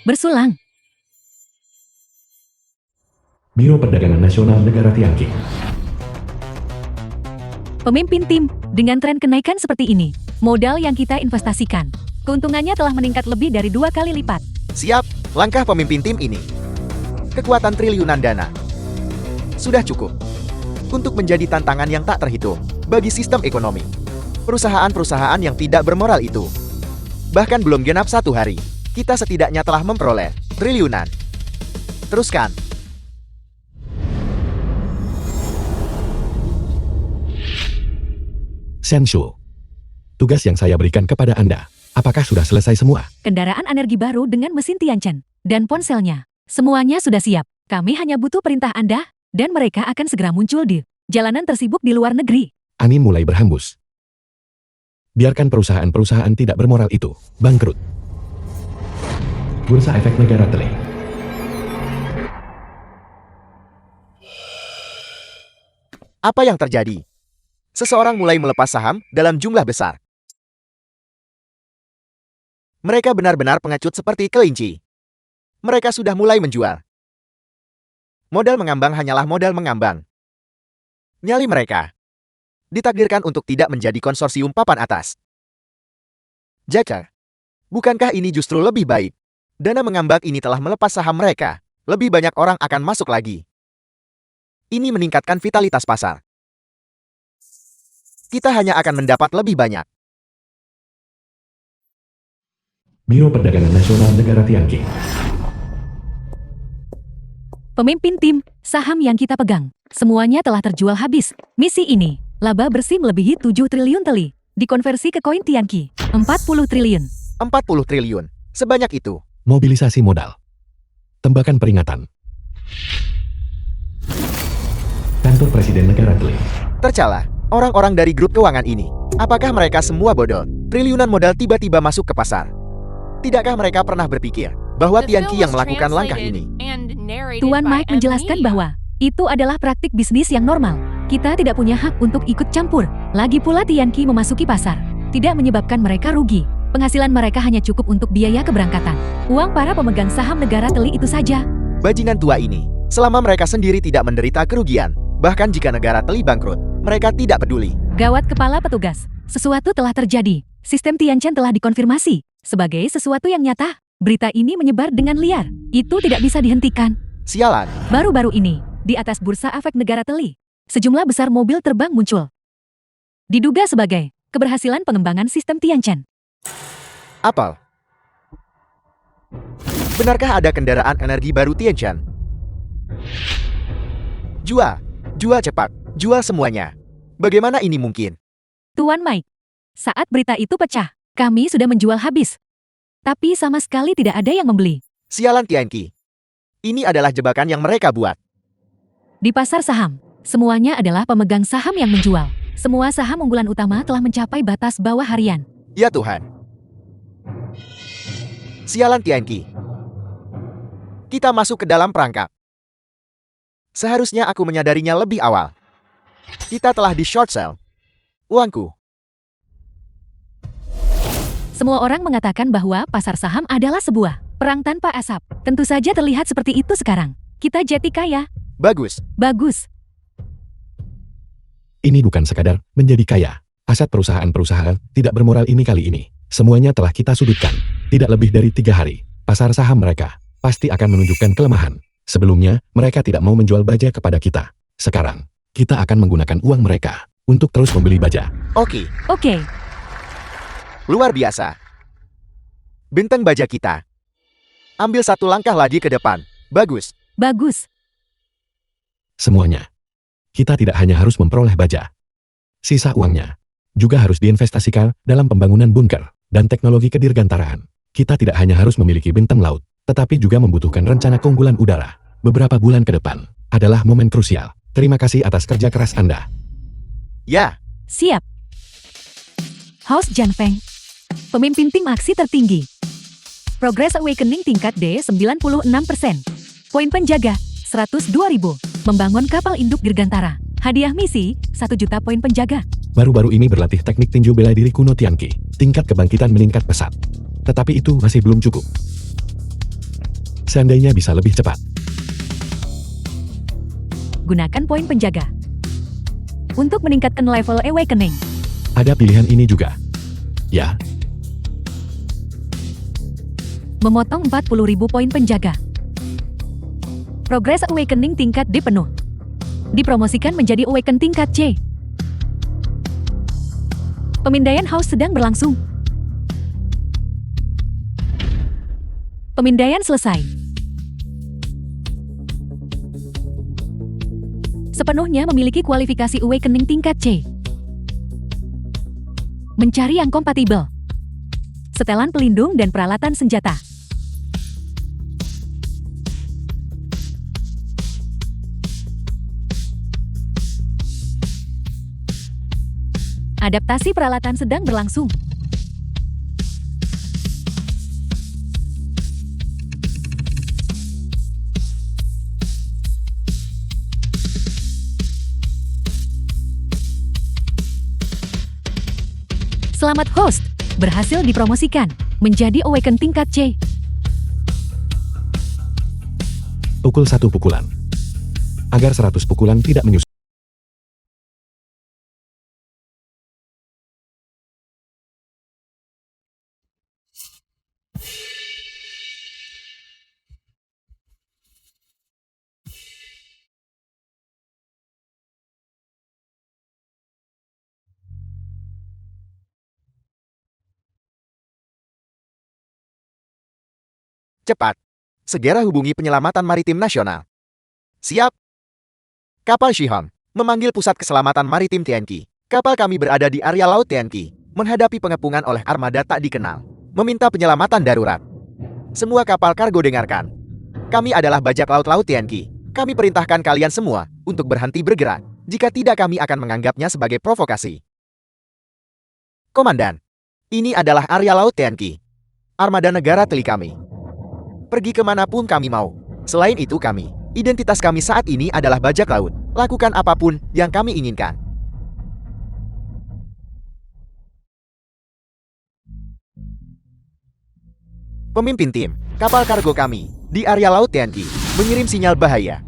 Bersulang. Biro Perdagangan Nasional Negara Tianqi. Pemimpin tim, dengan tren kenaikan seperti ini, modal yang kita investasikan, keuntungannya telah meningkat lebih dari 2 kali lipat. Siap, langkah pemimpin tim ini. Kekuatan triliunan dana. Sudah cukup untuk menjadi tantangan yang tak terhitung bagi sistem ekonomi. Perusahaan-perusahaan yang tidak bermoral itu. Bahkan belum genap 1 hari, kita setidaknya telah memperoleh triliunan. Teruskan. Senshu. Tugas yang saya berikan kepada Anda, apakah sudah selesai semua? Kendaraan energi baru dengan mesin Tianchen dan ponselnya, semuanya sudah siap. Kami hanya butuh perintah Anda, dan mereka akan segera muncul di jalanan tersibuk di luar negeri. Angin mulai berhembus. Biarkan perusahaan-perusahaan tidak bermoral itu bangkrut. Bursa Efek Negara Tele. Apa yang terjadi? Seseorang mulai melepas saham dalam jumlah besar. Mereka benar-benar pengecut seperti kelinci. Mereka sudah mulai menjual. Modal mengambang hanyalah modal mengambang. Nyali mereka ditakdirkan untuk tidak menjadi konsorsium papan atas. Jaka, bukankah ini justru lebih baik? Dana mengambang ini telah melepas saham mereka. Lebih banyak orang akan masuk lagi. Ini meningkatkan vitalitas pasar. Kita hanya akan mendapat lebih banyak. Biro Perdagangan Nasional Negara Tianqi. Pemimpin tim, saham yang kita pegang, semuanya telah terjual habis. Misi ini, laba bersih melebihi 7 triliun teli, dikonversi ke koin Tianqi, 40 triliun. 40 triliun. Sebanyak itu. Mobilisasi modal. Tembakan peringatan. Kantor Presiden Negara Tele. Tercela, orang-orang dari grup keuangan ini. Apakah mereka semua bodoh? Triliunan modal tiba-tiba masuk ke pasar. Tidakkah mereka pernah berpikir bahwa The Tianqi film yang was melakukan langkah translated ini? and narrated Tuan by Mike menjelaskan ME. bahwa itu adalah praktik bisnis yang normal. Kita tidak punya hak untuk ikut campur. Lagi pula Tianqi memasuki pasar, tidak menyebabkan mereka rugi. Penghasilan mereka hanya cukup untuk biaya keberangkatan. Uang para pemegang saham negara Teli itu saja. Bajingan tua ini, selama mereka sendiri tidak menderita kerugian, bahkan jika negara Teli bangkrut, mereka tidak peduli. Gawat kepala petugas, sesuatu telah terjadi. Sistem Tianchen telah dikonfirmasi sebagai sesuatu yang nyata. Berita ini menyebar dengan liar. Itu tidak bisa dihentikan. Sialan. Baru-baru ini, di atas bursa efek negara Teli, sejumlah besar mobil terbang muncul. Diduga sebagai keberhasilan pengembangan sistem Tianchen. Apel. Benarkah ada kendaraan energi baru Tianchen? Jua, Jual cepat, jual semuanya. Bagaimana ini mungkin? Tuan Mike, saat berita itu pecah, kami sudah menjual habis. Tapi sama sekali tidak ada yang membeli. Sialan Tianqi. Ini adalah jebakan yang mereka buat. Di pasar saham, semuanya adalah pemegang saham yang menjual. Semua saham unggulan utama telah mencapai batas bawah harian. Ya Tuhan. Sialan Tianqi. Kita masuk ke dalam perangkap. Seharusnya aku menyadarinya lebih awal. Kita telah di short sale. Uangku. Semua orang mengatakan bahwa pasar saham adalah sebuah perang tanpa asap. Tentu saja terlihat seperti itu sekarang. Kita jadi kaya. Bagus. Bagus. Ini bukan sekadar menjadi kaya. Aset perusahaan-perusahaan tidak bermoral ini kali ini. Semuanya telah kita sudutkan. Tidak lebih dari 3 hari. Pasar saham mereka pasti akan menunjukkan kelemahan. Sebelumnya, mereka tidak mau menjual baja kepada kita. Sekarang, kita akan menggunakan uang mereka untuk terus membeli baja. Oke. Oke, Luar biasa. Benteng baja kita. Ambil satu langkah lagi ke depan. Bagus. bagus. Semuanya. Kita tidak hanya harus memperoleh baja. Sisa uangnya juga harus diinvestasikan dalam pembangunan bunker dan teknologi kedirgantaraan. Kita tidak hanya harus memiliki benteng laut, tetapi juga membutuhkan rencana keunggulan udara. Beberapa bulan ke depan adalah momen krusial. Terima kasih atas kerja keras Anda. Ya. Siap. House Janfeng, pemimpin tim aksi tertinggi. Progress Awakening tingkat D 96%. Poin penjaga 102.000. Membangun kapal induk dirgantara. Hadiah misi 1 juta poin penjaga. Baru-baru ini berlatih teknik tinju bela diri kuno Tianqi. Tingkat kebangkitan meningkat pesat. Tetapi itu masih belum cukup. Seandainya bisa lebih cepat. Gunakan poin penjaga untuk meningkatkan level Awakening. Ada pilihan ini juga. Ya, Memotong 40.000 poin penjaga. Progress Awakening tingkat D penuh. Dipromosikan menjadi Awaken tingkat C. Pemindaian House sedang berlangsung. Pemindaian selesai. Sepenuhnya memiliki kualifikasi Awakening tingkat C. Mencari yang kompatibel. Setelan pelindung dan peralatan senjata. Adaptasi peralatan sedang berlangsung. Selamat host, berhasil dipromosikan menjadi Awaken tingkat C. pukul 1 pukulan. Agar 100 pukulan tidak menyusul. Cepat. Segera hubungi Penyelamatan Maritim Nasional. Siap. Kapal Shihong memanggil Pusat Keselamatan Maritim Tianqi. Kapal kami berada di area Laut Tianqi, menghadapi pengepungan oleh armada tak dikenal. Meminta penyelamatan darurat. Semua kapal kargo dengarkan. Kami adalah bajak laut Tianqi. Kami perintahkan kalian semua untuk berhenti bergerak. Jika tidak kami akan menganggapnya sebagai provokasi. Komandan, ini adalah area Laut Tianqi. Armada negara teli kami. Pergi kemanapun kami mau. Selain itu kami, identitas kami saat ini adalah bajak laut. Lakukan apapun yang kami inginkan. Pemimpin tim, kapal kargo kami, di area Laut Tianqi, mengirim sinyal bahaya.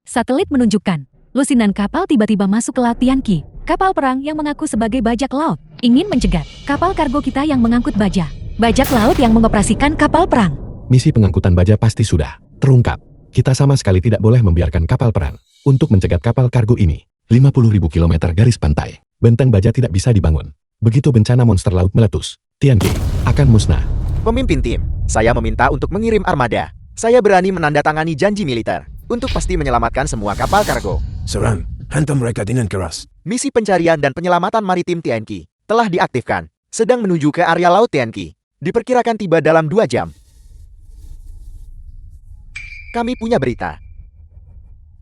Satelit menunjukkan, lusinan kapal tiba-tiba masuk ke Laut Tianqi. Kapal perang yang mengaku sebagai bajak laut, ingin mencegat kapal kargo kita yang mengangkut baja. Bajak laut yang mengoperasikan kapal perang. Misi pengangkutan baja pasti sudah terungkap. Kita sama sekali tidak boleh membiarkan kapal perang untuk mencegat kapal kargo ini. 50.000 kilometer garis pantai. Benteng baja tidak bisa dibangun. Begitu bencana monster laut meletus, Tianqi akan musnah. Pemimpin tim, saya meminta untuk mengirim armada. Saya berani menandatangani janji militer untuk pasti menyelamatkan semua kapal kargo. Serang, hantam mereka dengan keras. Misi pencarian dan penyelamatan maritim TNQ telah diaktifkan. Sedang menuju ke area laut TNQ. Diperkirakan tiba dalam 2 jam. Kami punya berita.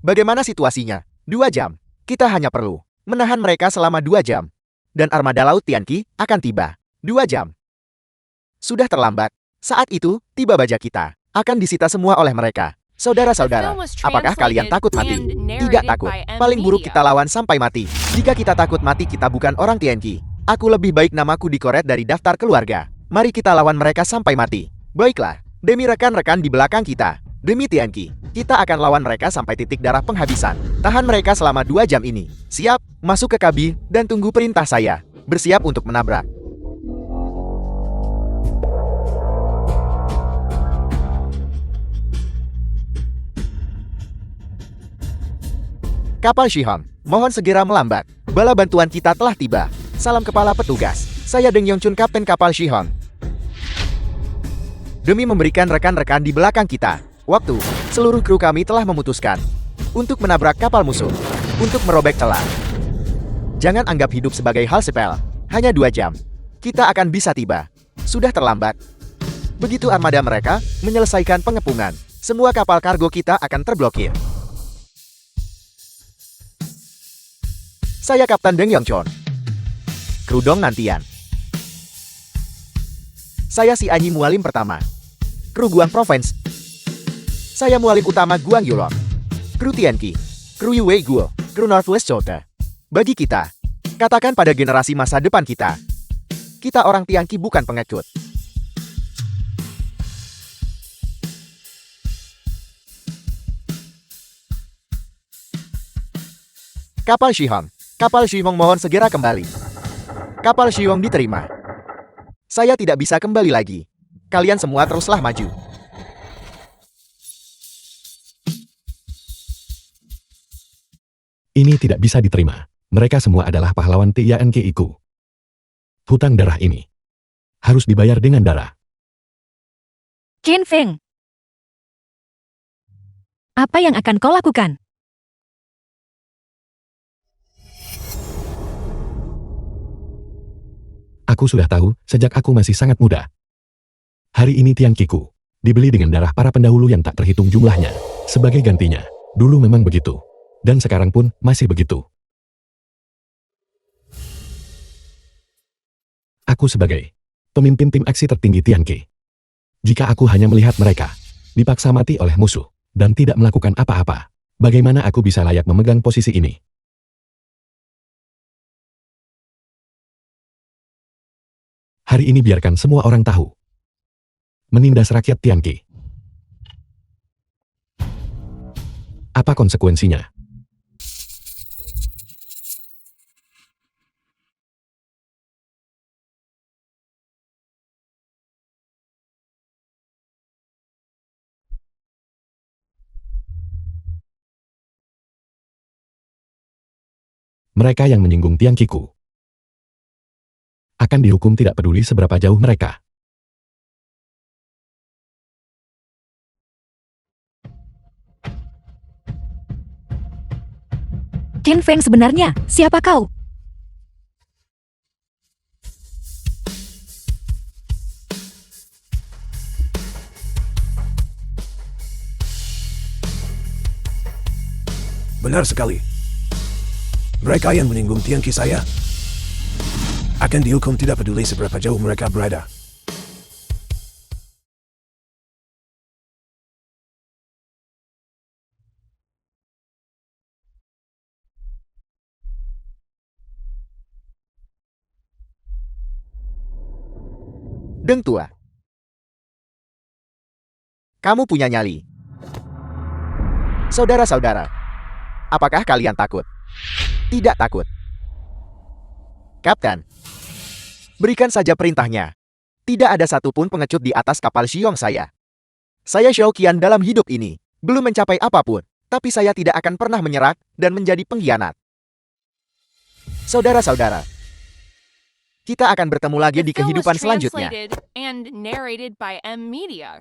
Bagaimana situasinya? 2 jam. Kita hanya perlu menahan mereka selama 2 jam. Dan armada laut TNQ akan tiba. 2 jam. Sudah terlambat. Saat itu, tiba baja kita. Akan disita semua oleh mereka. Saudara-saudara, apakah kalian takut mati? Tidak takut. Paling buruk kita lawan sampai mati. Jika kita takut mati, kita bukan orang TNQ. Aku lebih baik namaku dikoret dari daftar keluarga. Mari kita lawan mereka sampai mati. Baiklah, demi rekan-rekan di belakang kita. Demi TNQ, kita akan lawan mereka sampai titik darah penghabisan. Tahan mereka selama 2 jam ini. Siap, masuk ke kabin, dan tunggu perintah saya. Bersiap untuk menabrak. Kapal Shihong, mohon segera melambat. Bala bantuan kita telah tiba. Salam kepala petugas. Saya Deng Yongchun, kapten kapal Shihong. Demi memberikan rekan-rekan di belakang kita waktu, seluruh kru kami telah memutuskan untuk menabrak kapal musuh, untuk merobek celah. Jangan anggap hidup sebagai hal sepele. Hanya 2 jam. Kita akan bisa tiba. Sudah terlambat. Begitu armada mereka menyelesaikan pengepungan, semua kapal kargo kita akan terblokir. Saya Kapten Deng Yongchon. Kru Dong Nantian. Saya si Anyi Mualim pertama. Kru Guang Province. Saya Mualim utama Guang Yulong. Kru TNQ. Kru Yue Guo. Kru Northwest Chota. Bagi kita, katakan pada generasi masa depan kita. Kita orang TNQ bukan pengecut. Kapal Shihong. Kapal Shihong mohon segera kembali. Kapal Shihong diterima. Saya tidak bisa kembali lagi. Kalian semua teruslah maju. Ini tidak bisa diterima. Mereka semua adalah pahlawan TNQ-ku. Hutang darah ini harus dibayar dengan darah. Qin Feng, apa yang akan kau lakukan? Aku sudah tahu sejak aku masih sangat muda. Hari ini TNQ-ku dibeli dengan darah para pendahulu yang tak terhitung jumlahnya. Sebagai gantinya, dulu memang begitu. Dan sekarang pun masih begitu. Aku sebagai pemimpin tim aksi tertinggi TNQ. Jika aku hanya melihat mereka dipaksa mati oleh musuh dan tidak melakukan apa-apa, bagaimana aku bisa layak memegang posisi ini? Hari ini biarkan semua orang tahu. Menindas rakyat TNQ. Apa konsekuensinya? Mereka yang menyinggung TNQ-ku akan dihukum tidak peduli seberapa jauh mereka. Qin Feng, sebenarnya siapa kau? Benar sekali. Mereka yang menyinggung TNQ saya akan dihukum tidak peduli seberapa jauh mereka berada. Deng Tua. Kamu punya nyali. Saudara-saudara, apakah kalian takut? Tidak takut. Kapten, berikan saja perintahnya. Tidak ada satupun pengecut di atas kapal Shihong saya. Saya Xiao Qian dalam hidup ini belum mencapai apapun, tapi saya tidak akan pernah menyerah dan menjadi pengkhianat. Saudara-saudara, kita akan bertemu lagi The di film was kehidupan selanjutnya. translated and narrated by M Media.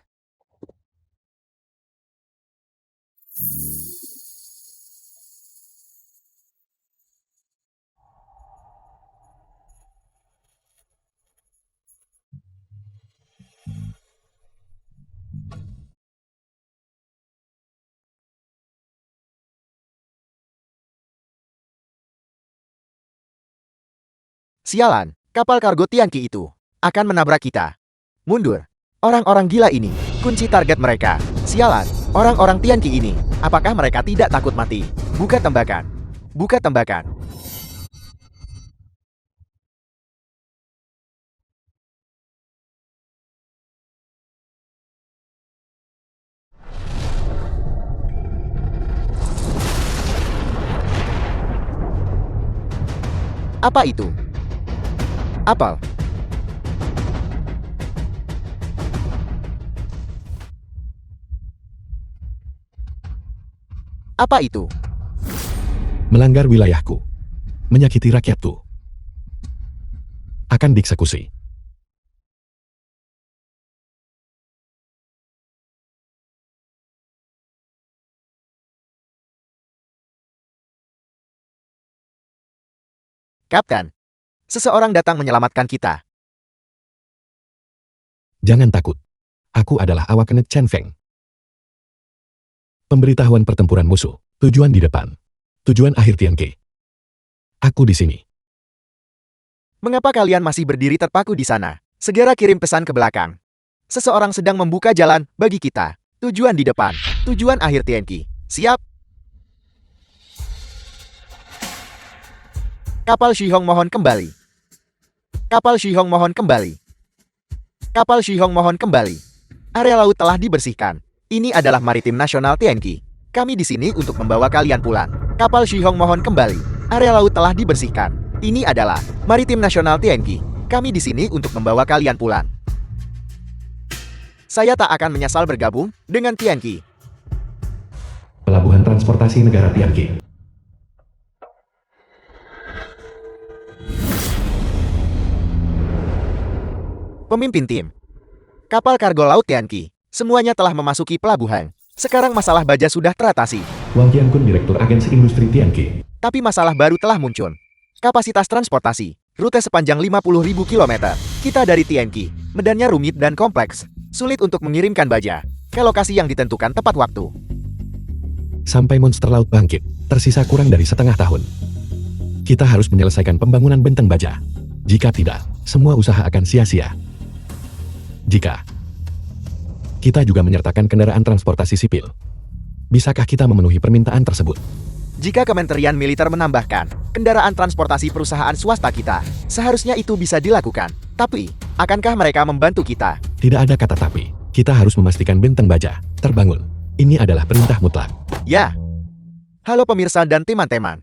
Sialan, kapal kargo Tianqi itu akan menabrak kita. Mundur. Orang-orang gila ini, kunci target mereka. Sialan, orang-orang Tianqi ini, apakah mereka tidak takut mati? Buka tembakan. Buka tembakan. Apa itu? Apel. Apa itu? Melanggar wilayahku. Menyakiti rakyatku. Akan dieksekusi. Kapten, seseorang datang menyelamatkan kita. Jangan takut. Aku adalah awak Net Chen Feng. Pemberitahuan pertempuran musuh. Tujuan di depan. Tujuan akhir Tianqi. Aku di sini. Mengapa kalian masih berdiri terpaku di sana? Segera kirim pesan ke belakang. Seseorang sedang membuka jalan bagi kita. Tujuan di depan. Tujuan akhir Tianqi. Siap? Kapal Shihong mohon kembali. Kapal Shihong mohon kembali. Kapal Shihong mohon kembali. Area laut telah dibersihkan. Ini adalah Maritim Nasional Tianqi. Kami di sini untuk membawa kalian pulang. Kapal Shihong mohon kembali. Area laut telah dibersihkan. Ini adalah Maritim Nasional Tianqi. Kami di sini untuk membawa kalian pulang. Saya tak akan menyesal bergabung dengan Tianqi. Pelabuhan transportasi negara Tianqi. Pemimpin tim. Kapal kargo laut Tianqi. Semuanya telah memasuki pelabuhan. Sekarang masalah baja sudah teratasi. Wang Qiankun, Direktur Agensi Industri Tianqi. Tapi masalah baru telah muncul. Kapasitas transportasi. Rute sepanjang 50.000 km. Kita dari Tianqi. Medannya rumit dan kompleks. Sulit untuk mengirimkan baja ke lokasi yang ditentukan tepat waktu. Sampai monster laut bangkit, tersisa kurang dari setengah tahun. Kita harus menyelesaikan pembangunan benteng baja. Jika tidak, semua usaha akan sia-sia. Jika kita juga menyertakan kendaraan transportasi sipil, bisakah kita memenuhi permintaan tersebut? Jika Kementerian Militer menambahkan kendaraan transportasi perusahaan swasta kita, seharusnya itu bisa dilakukan. Tapi, akankah mereka membantu kita? Tidak ada kata tapi. Kita harus memastikan benteng baja terbangun. Ini adalah perintah mutlak. Ya. Halo pemirsa dan teman-teman.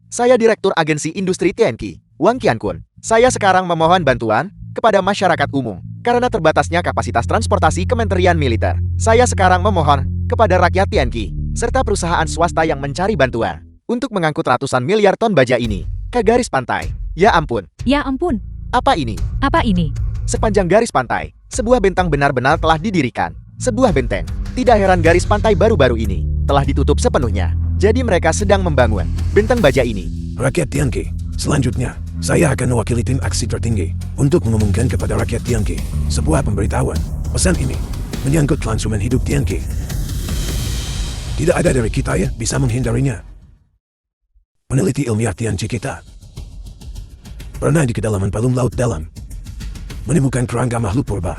Saya Direktur Agensi Industri Tianqi, Wang Qiankun. Saya sekarang memohon bantuan kepada masyarakat umum. Karena terbatasnya kapasitas transportasi Kementerian Militer, saya sekarang memohon kepada rakyat Tianqi, serta perusahaan swasta yang mencari bantuan, untuk mengangkut ratusan miliar ton baja ini ke garis pantai. Ya ampun. Ya ampun, Apa ini? apa ini? Sepanjang garis pantai, sebuah bentang benar-benar telah didirikan. Sebuah benteng. Tidak heran garis pantai baru-baru ini telah ditutup sepenuhnya. Jadi mereka sedang membangun bentang baja ini. Rakyat Tianqi, selanjutnya, saya akan mewakili tim aksi tertinggi untuk mengumumkan kepada rakyat Tianqi sebuah pemberitahuan. Pesan ini menyangkut kelangsungan hidup Tianqi. Tidak ada dari kita yang bisa menghindarinya. Peneliti ilmiah Tianqi kita pernah di kedalaman palung laut dalam menemukan kerangka makhluk purba.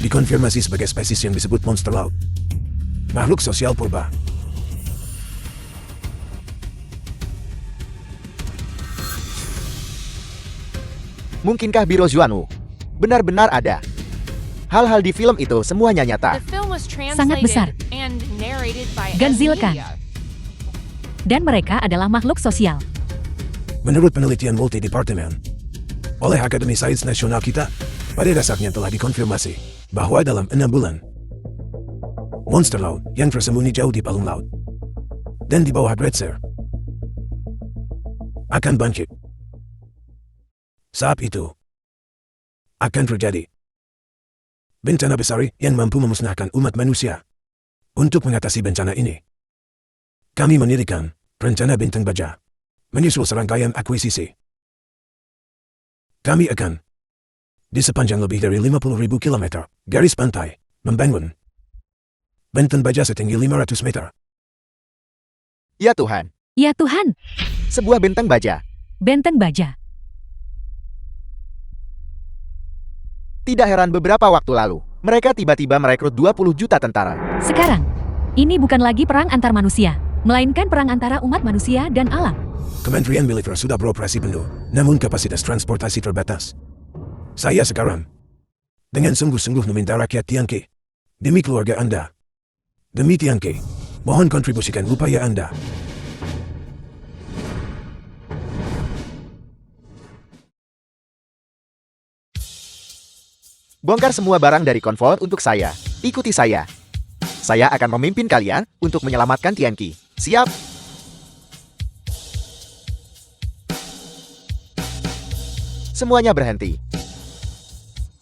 Dikonfirmasi sebagai spesies yang disebut monster laut. Makhluk sosial purba. Mungkinkah Biro Zuanu benar-benar ada? Hal-hal di film itu semuanya nyata. The film was Sangat besar. translated and narrated by Ganzilkan. Media. Dan mereka adalah makhluk sosial. Menurut penelitian multi-departemen oleh Akademi Sains Nasional kita, pada dasarnya telah dikonfirmasi bahwa dalam 6 bulan, monster laut yang tersembunyi jauh di palung laut dan di bawah Great akan bangkit. Saat itu, akan terjadi bencana besar yang mampu memusnahkan umat manusia. Untuk mengatasi bencana ini, kami mendirikan rencana benteng baja, menyusul serangkaian akuisisi. Kami akan, di sepanjang lebih dari 50.000 km garis pantai, membangun benteng baja setinggi 500 meter. Ya Tuhan, Ya Tuhan, Sebuah benteng baja. benteng baja. Tidak heran beberapa waktu lalu, mereka tiba-tiba merekrut 20 juta tentara. Sekarang, ini bukan lagi perang antar manusia, melainkan perang antara umat manusia dan alam. Kementerian Militer sudah beroperasi penuh, namun kapasitas transportasi terbatas. Saya sekarang, dengan sungguh-sungguh meminta rakyat Tianqi, demi keluarga Anda, demi Tianqi, mohon kontribusikan upaya Anda. Bongkar semua barang dari konvoi untuk saya. Ikuti saya. Saya akan memimpin kalian untuk menyelamatkan Tianqi. Siap? Semuanya berhenti.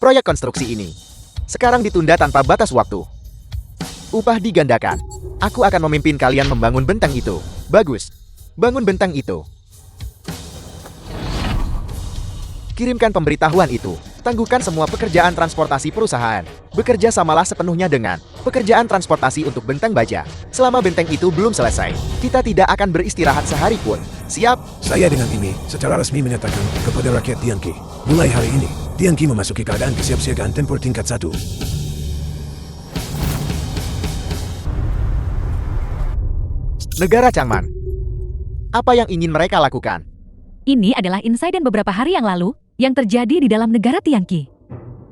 Proyek konstruksi ini sekarang ditunda tanpa batas waktu. Upah digandakan. Aku akan memimpin kalian membangun bentang itu. Bagus. Bangun bentang itu. Kirimkan pemberitahuan itu. Tangguhkan semua pekerjaan transportasi perusahaan. Bekerja samalah sepenuhnya dengan pekerjaan transportasi untuk benteng baja. Selama benteng itu belum selesai, kita tidak akan beristirahat sehari pun. Siap? Saya dengan ini secara resmi menyatakan kepada rakyat Tianqi, mulai hari ini, Tianqi memasuki keadaan kesiapsiagaan tempur tingkat 1. Negara Changman. Apa yang ingin mereka lakukan? Ini adalah insiden beberapa hari yang lalu yang terjadi di dalam negara Tianqi.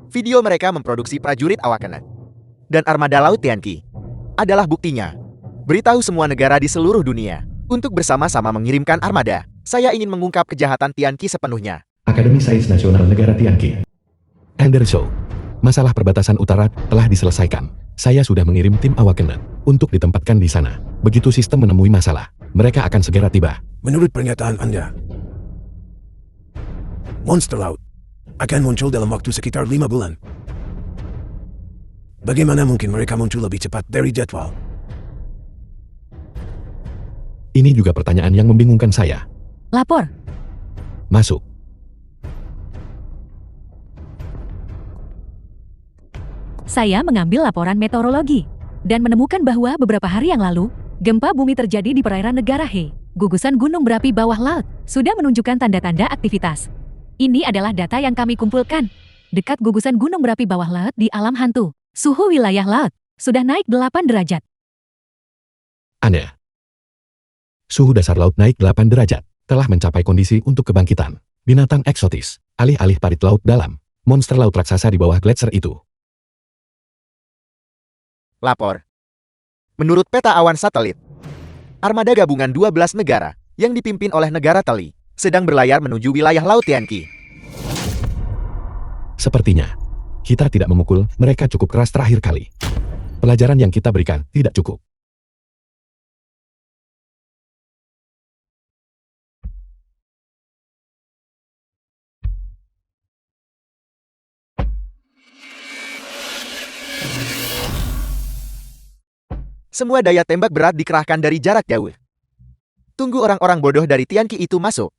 Video mereka memproduksi prajurit Awakening dan armada laut Tianqi adalah buktinya. Beritahu semua negara di seluruh dunia untuk bersama-sama mengirimkan armada. Saya ingin mengungkap kejahatan Tianqi sepenuhnya. Akademi Sains Nasional Negara Tianqi. Ender Show. Masalah perbatasan utara telah diselesaikan. Saya sudah mengirim tim Awakening untuk ditempatkan di sana. Begitu sistem menemui masalah, mereka akan segera tiba. Menurut pernyataan Anda, monster laut akan muncul dalam waktu sekitar 5 bulan. Bagaimana mungkin mereka muncul lebih cepat dari jadwal? Ini juga pertanyaan yang membingungkan saya. Lapor. Masuk. Saya mengambil laporan meteorologi dan menemukan bahwa beberapa hari yang lalu, gempa bumi terjadi di perairan negara He. Gugusan gunung berapi bawah laut sudah menunjukkan tanda-tanda aktivitas. Ini adalah data yang kami kumpulkan. Dekat gugusan gunung berapi bawah laut di alam hantu, suhu wilayah laut sudah naik 8 derajat. Aneh. Suhu dasar laut naik 8 derajat, telah mencapai kondisi untuk kebangkitan. Binatang eksotis, alih-alih parit laut dalam, monster laut raksasa di bawah gletser itu. Lapor. Menurut peta awan satelit, armada gabungan 12 negara yang dipimpin oleh negara Teli sedang berlayar menuju wilayah laut Tianqi. Sepertinya, kita tidak memukul mereka cukup keras terakhir kali. Pelajaran yang kita berikan tidak cukup. Semua daya tembak berat dikerahkan dari jarak jauh. Tunggu orang-orang bodoh dari Tianqi itu masuk.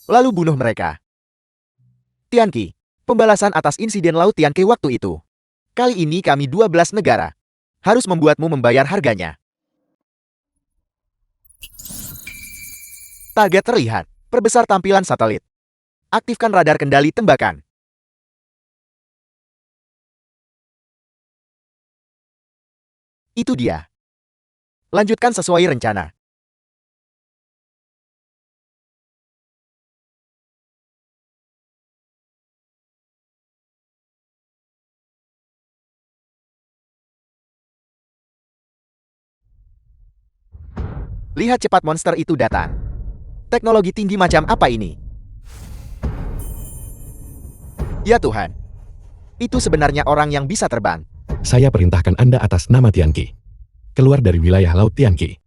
Lalu bunuh mereka. Tianqi, pembalasan atas insiden laut Tianqi waktu itu. Kali ini kami 12 negara harus membuatmu membayar harganya. Target terlihat. Perbesar tampilan satelit. Aktifkan radar kendali tembakan. Itu dia. Lanjutkan sesuai rencana. Lihat cepat monster itu datang. Teknologi tinggi macam apa ini? Ya Tuhan. Itu sebenarnya orang yang bisa terbang. Saya perintahkan Anda atas nama Tianqi. Keluar dari wilayah laut Tianqi.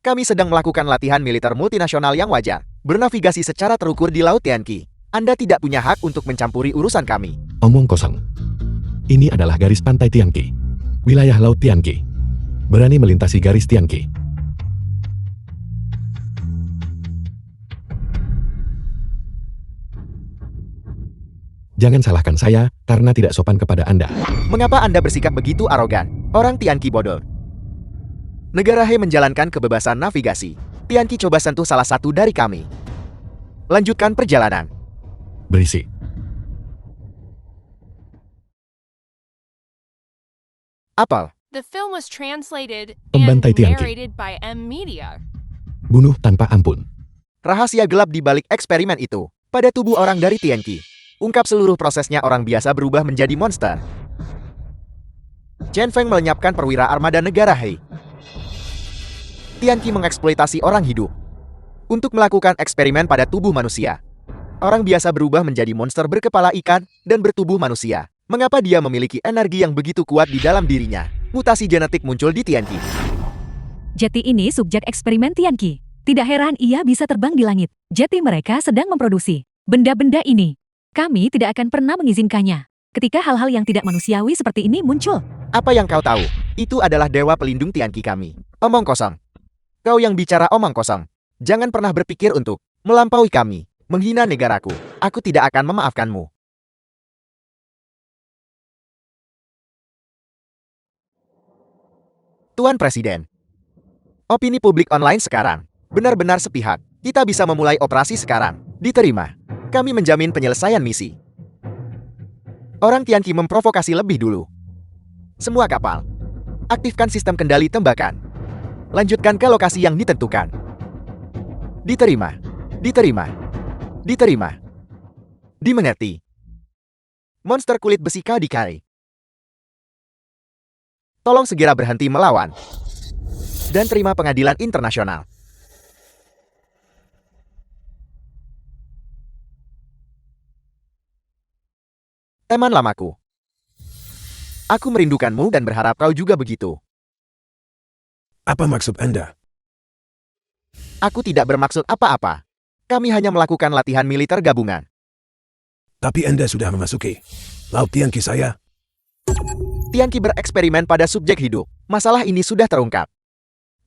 Kami sedang melakukan latihan militer multinasional yang wajar. Bernavigasi secara terukur di laut Tianqi. Anda tidak punya hak untuk mencampuri urusan kami. Omong kosong. Ini adalah garis pantai Tianqi. Wilayah laut Tianqi. Berani melintasi garis Tianqi. Jangan salahkan saya, karena tidak sopan kepada Anda. Mengapa Anda bersikap begitu arogan? Orang Tianqi bodoh. Negara He menjalankan kebebasan navigasi. Tianqi coba sentuh salah satu dari kami. Lanjutkan perjalanan. Berisik. Apel. The film was translated and Pembantai Tianqi. narrated by M Media. Bunuh tanpa ampun. Rahasia gelap di balik eksperimen itu. Pada tubuh orang dari Tianqi. Ungkap seluruh prosesnya orang biasa berubah menjadi monster. Chen Feng melenyapkan perwira armada negara He. Tianqi mengeksploitasi orang hidup untuk melakukan eksperimen pada tubuh manusia. Orang biasa berubah menjadi monster berkepala ikan dan bertubuh manusia. Mengapa dia memiliki energi yang begitu kuat di dalam dirinya? Mutasi genetik muncul di Tianqi. Jeti ini subjek eksperimen Tianqi. Tidak heran ia bisa terbang di langit. Jeti mereka sedang memproduksi benda-benda ini. Kami tidak akan pernah mengizinkannya. Ketika hal-hal yang tidak manusiawi seperti ini muncul. Apa yang kau tahu? Itu adalah dewa pelindung Tianqi kami. Omong kosong. Kau yang bicara omong kosong. Jangan pernah berpikir untuk melampaui kami, menghina negaraku. Aku tidak akan memaafkanmu. Tuan Presiden. Opini publik online sekarang benar-benar sepihak. Kita bisa memulai operasi sekarang. Diterima. Kami menjamin penyelesaian misi. Orang Tianqi memprovokasi lebih dulu. Semua kapal. Aktifkan sistem kendali tembakan. Lanjutkan ke lokasi yang ditentukan. Diterima. Diterima. Diterima. Dimengerti. Monster kulit besi Kadikari. Tolong segera berhenti melawan. Dan terima pengadilan internasional. Teman lamaku. Aku merindukanmu dan berharap kau juga begitu. Apa maksud Anda? Aku tidak bermaksud apa-apa. Kami hanya melakukan latihan militer gabungan. Tapi Anda sudah memasuki laut Tianqi saya. Tianqi bereksperimen pada subjek hidup. Masalah ini sudah terungkap.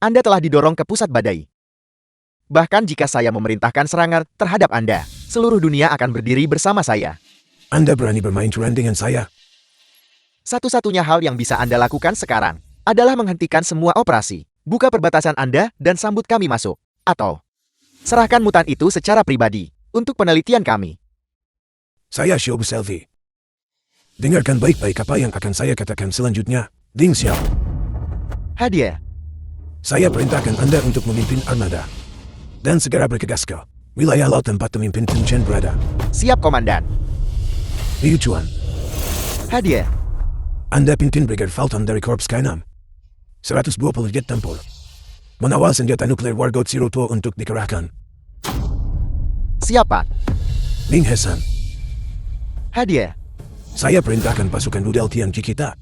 Anda telah didorong ke pusat badai. Bahkan jika saya memerintahkan serangan terhadap Anda, seluruh dunia akan berdiri bersama saya. Anda berani bermain curang dengan saya? Satu-satunya hal yang bisa Anda lakukan sekarang adalah menghentikan semua operasi, buka perbatasan Anda dan sambut kami masuk. Atau serahkan mutan itu secara pribadi untuk penelitian kami. Saya Xiao Selvi. Dengarkan baik-baik apa yang akan saya katakan selanjutnya, Ding Xiao. Hadiah. Saya perintahkan Anda untuk memimpin armada. Dan segera bergegas ke wilayah laut tempat pemimpin Tin Chen berada. Siap, Komandan. Liu Chuan, Hadiah. Anda pimpin Brigade Falcon dari Korps K6. 120 jet tempur. Mengawal senjata nuklir Wargot 02 untuk dikerahkan. Siap, Pak. Ming Hesan, Hadiah. saya perintahkan pasukan rudal Tianqi kita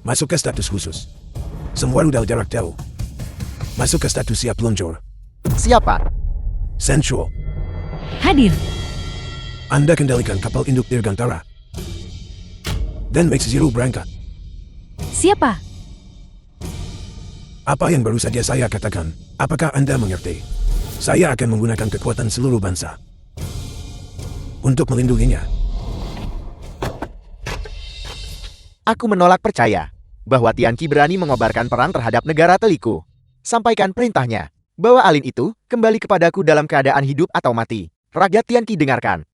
masuk ke status khusus. Semua rudal jarak jauh masuk ke status siap luncur. Siap, Pak. Central, Hadir. Anda kendalikan kapal induk Dirgantara. Dan Max Zero berangkat. Siapa? Apa yang baru saja saya katakan, apakah Anda mengerti? Saya akan menggunakan kekuatan seluruh bangsa untuk melindunginya. Aku menolak percaya bahwa Tianqi berani mengobarkan perang terhadap negara Teliku. Sampaikan perintahnya. Bawa alin itu kembali kepadaku dalam keadaan hidup atau mati. Rakyat Tianqi dengarkan.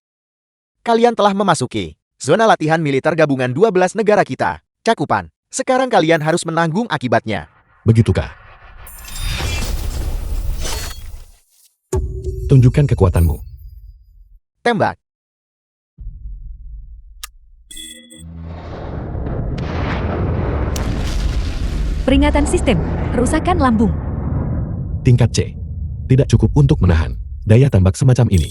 Kalian telah memasuki zona latihan militer gabungan 12 negara kita. Cakupan. Sekarang kalian harus menanggung akibatnya. Begitukah? Tunjukkan kekuatanmu. Tembak. Peringatan sistem. Kerusakan lambung. Tingkat C. Tidak cukup untuk menahan daya tembak semacam ini.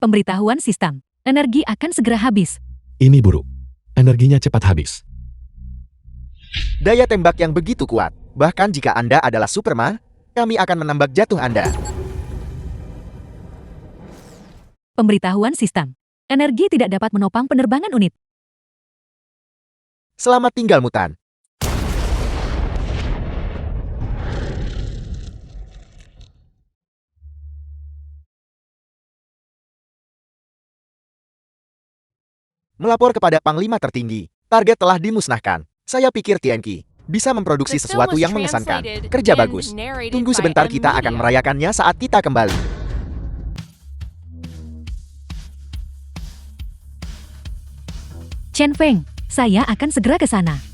Pemberitahuan sistem. Energi akan segera habis. Ini buruk. Energinya cepat habis. Daya tembak yang begitu kuat. Bahkan jika Anda adalah Superman, kami akan menembak jatuh Anda. Pemberitahuan sistem. Energi tidak dapat menopang penerbangan unit. Selamat tinggal mutan. Melapor kepada Panglima tertinggi. Target telah dimusnahkan. Saya pikir Tianqi bisa memproduksi The film sesuatu was yang mengesankan. translated Kerja and bagus. narrated Tunggu by sebentar, M kita akan Media. merayakannya saat kita kembali. Chen Feng, saya akan segera ke sana.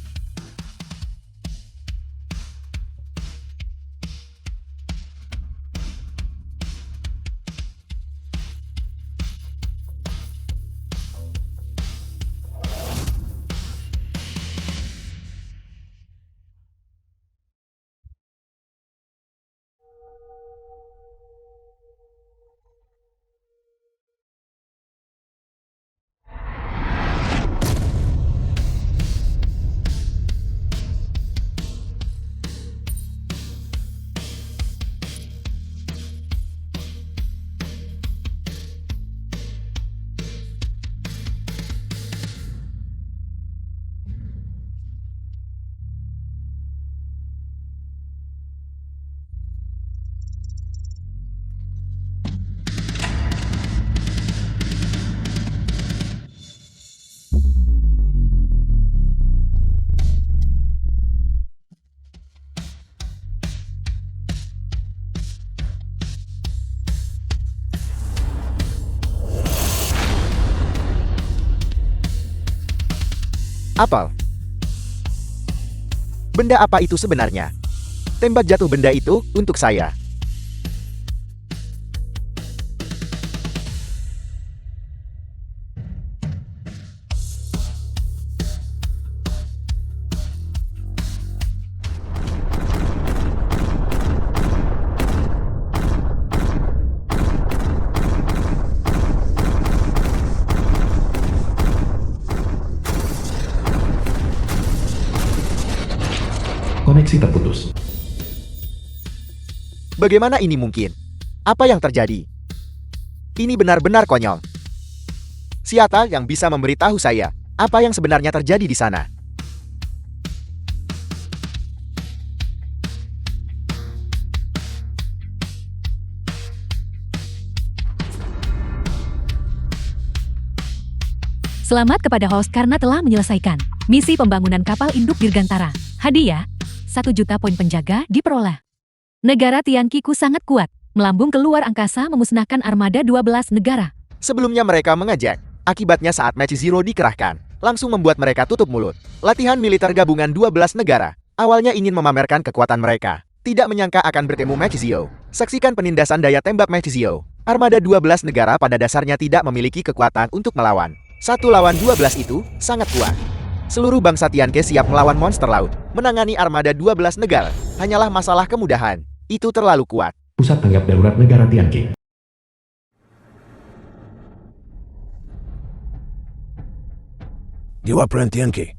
Apel. Benda apa itu sebenarnya? Tembak jatuh benda itu untuk saya. Koneksi terputus. Bagaimana ini mungkin? Apa yang terjadi? Ini benar-benar konyol. Siapa yang bisa memberitahu saya apa yang sebenarnya terjadi di sana? Selamat kepada host karena telah menyelesaikan misi pembangunan kapal induk Dirgantara. Hadiah, 1 juta poin penjaga diperoleh. Negara Tianqiku sangat kuat, melambung keluar angkasa memusnahkan armada 12 negara. Sebelumnya mereka mengejek. Akibatnya saat Match Zero dikerahkan, langsung membuat mereka tutup mulut. Latihan militer gabungan 12 negara. Awalnya ingin memamerkan kekuatan mereka. Tidak menyangka akan bertemu Match Zero. Saksikan penindasan daya tembak Match Zero. Armada 12 negara pada dasarnya tidak memiliki kekuatan untuk melawan. 1 lawan 12 itu sangat kuat. Seluruh bangsa Tianke siap melawan monster laut. Menangani armada 12 negara hanyalah masalah kemudahan. Itu terlalu kuat. Pusat tanggap darurat negara Tianqi. Dewa Peran Tianqi.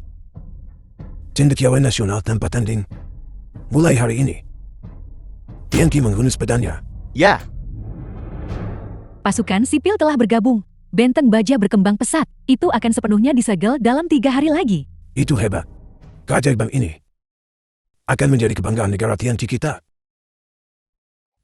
Cendekiawan nasional tanpa tanding. Mulai hari ini, Tianqi menghunus pedanya. Ya, Pasukan sipil telah bergabung. Benteng baja berkembang pesat. Itu akan sepenuhnya disegel dalam 3 hari lagi. Itu hebat. Keajaiban ini akan menjadi kebanggaan negara Tianqi kita.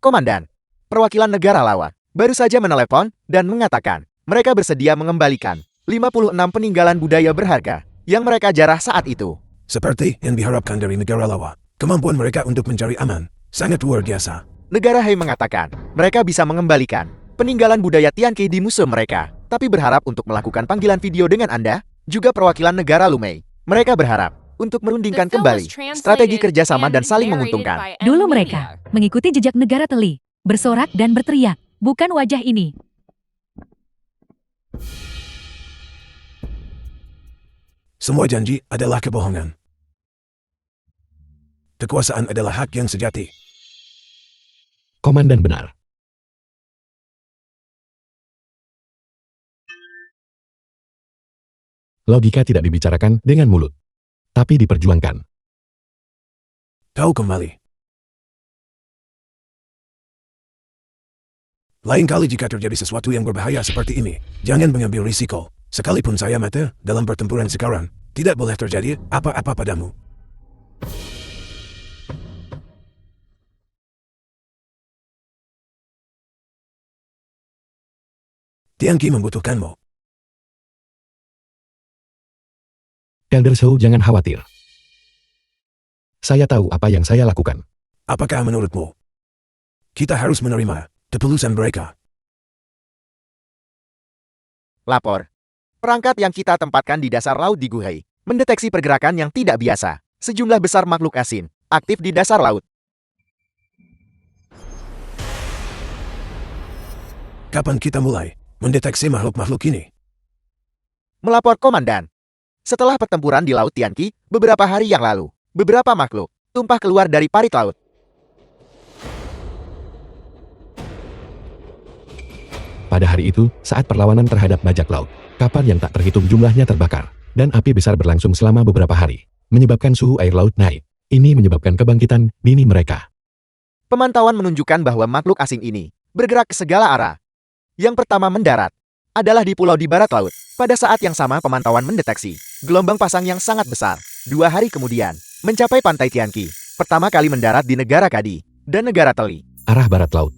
Komandan. Perwakilan negara lawan baru saja menelepon dan mengatakan mereka bersedia mengembalikan 56 peninggalan budaya berharga yang mereka jarah saat itu. Seperti yang diharapkan dari negara lawan, kemampuan mereka untuk mencari aman sangat luar biasa. Negara Hei mengatakan mereka bisa mengembalikan peninggalan budaya Tianqi di museum mereka, tapi berharap untuk melakukan panggilan video dengan Anda, juga perwakilan negara Lumei. Mereka berharap untuk merundingkan kembali strategi kerjasama dan saling menguntungkan. Dulu mereka mengikuti jejak negara Teli, bersorak dan berteriak, bukan wajah ini. Semua janji adalah kebohongan. Kekuasaan adalah hak yang sejati. Komandan benar. Logika tidak dibicarakan dengan mulut, tapi diperjuangkan. Tahu kembali. Lain kali jika terjadi sesuatu yang berbahaya seperti ini, jangan mengambil risiko. Sekalipun saya mati dalam pertempuran sekarang, Tidak boleh terjadi apa-apa padamu. Tianqi membutuhkanmu. Elder Shou, jangan khawatir. Saya tahu apa yang saya lakukan. Apakah menurutmu kita harus menerima keputusan mereka? Lapor. Perangkat yang kita tempatkan di dasar laut di Guhei mendeteksi pergerakan yang tidak biasa. Sejumlah besar makhluk asin aktif di dasar laut. Kapan kita mulai mendeteksi makhluk-makhluk ini? Melapor komandan. Setelah pertempuran di Laut Tianqi beberapa hari yang lalu, beberapa makhluk tumpah keluar dari parit laut. Pada hari itu, saat perlawanan terhadap bajak laut, kapal yang tak terhitung jumlahnya terbakar, dan api besar berlangsung selama beberapa hari, menyebabkan suhu air laut naik. Ini menyebabkan kebangkitan dini mereka. Pemantauan menunjukkan bahwa makhluk asing ini bergerak ke segala arah. Yang pertama mendarat adalah di pulau di barat laut. Pada saat yang sama pemantauan mendeteksi gelombang pasang yang sangat besar. 2 hari kemudian, mencapai pantai Tianqi. Pertama kali mendarat di negara Kadi dan negara Teli. Arah barat laut.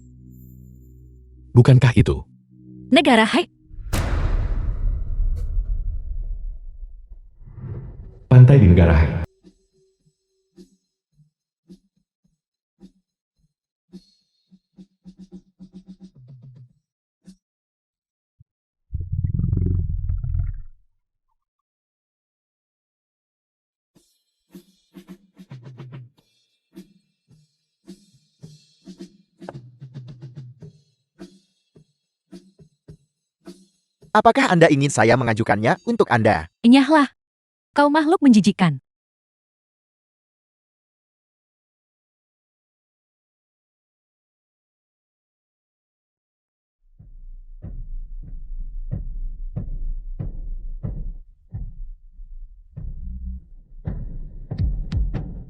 Bukankah itu? Negara Hai. Pantai di negara Hai. Apakah Anda ingin saya mengajukannya untuk Anda? Nyahlah. Kau makhluk menjijikan.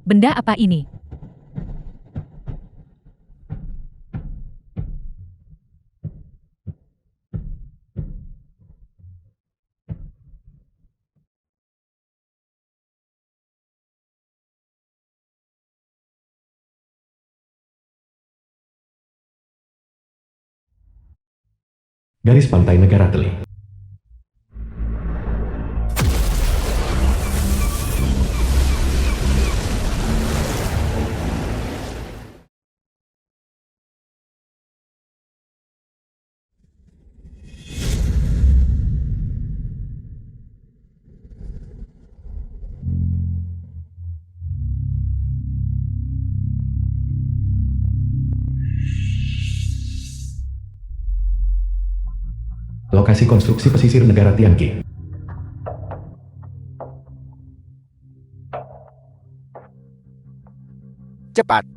Benda apa ini? Garis pantai negara Teli. Lokasi konstruksi pesisir negara Tianqi. Cepat.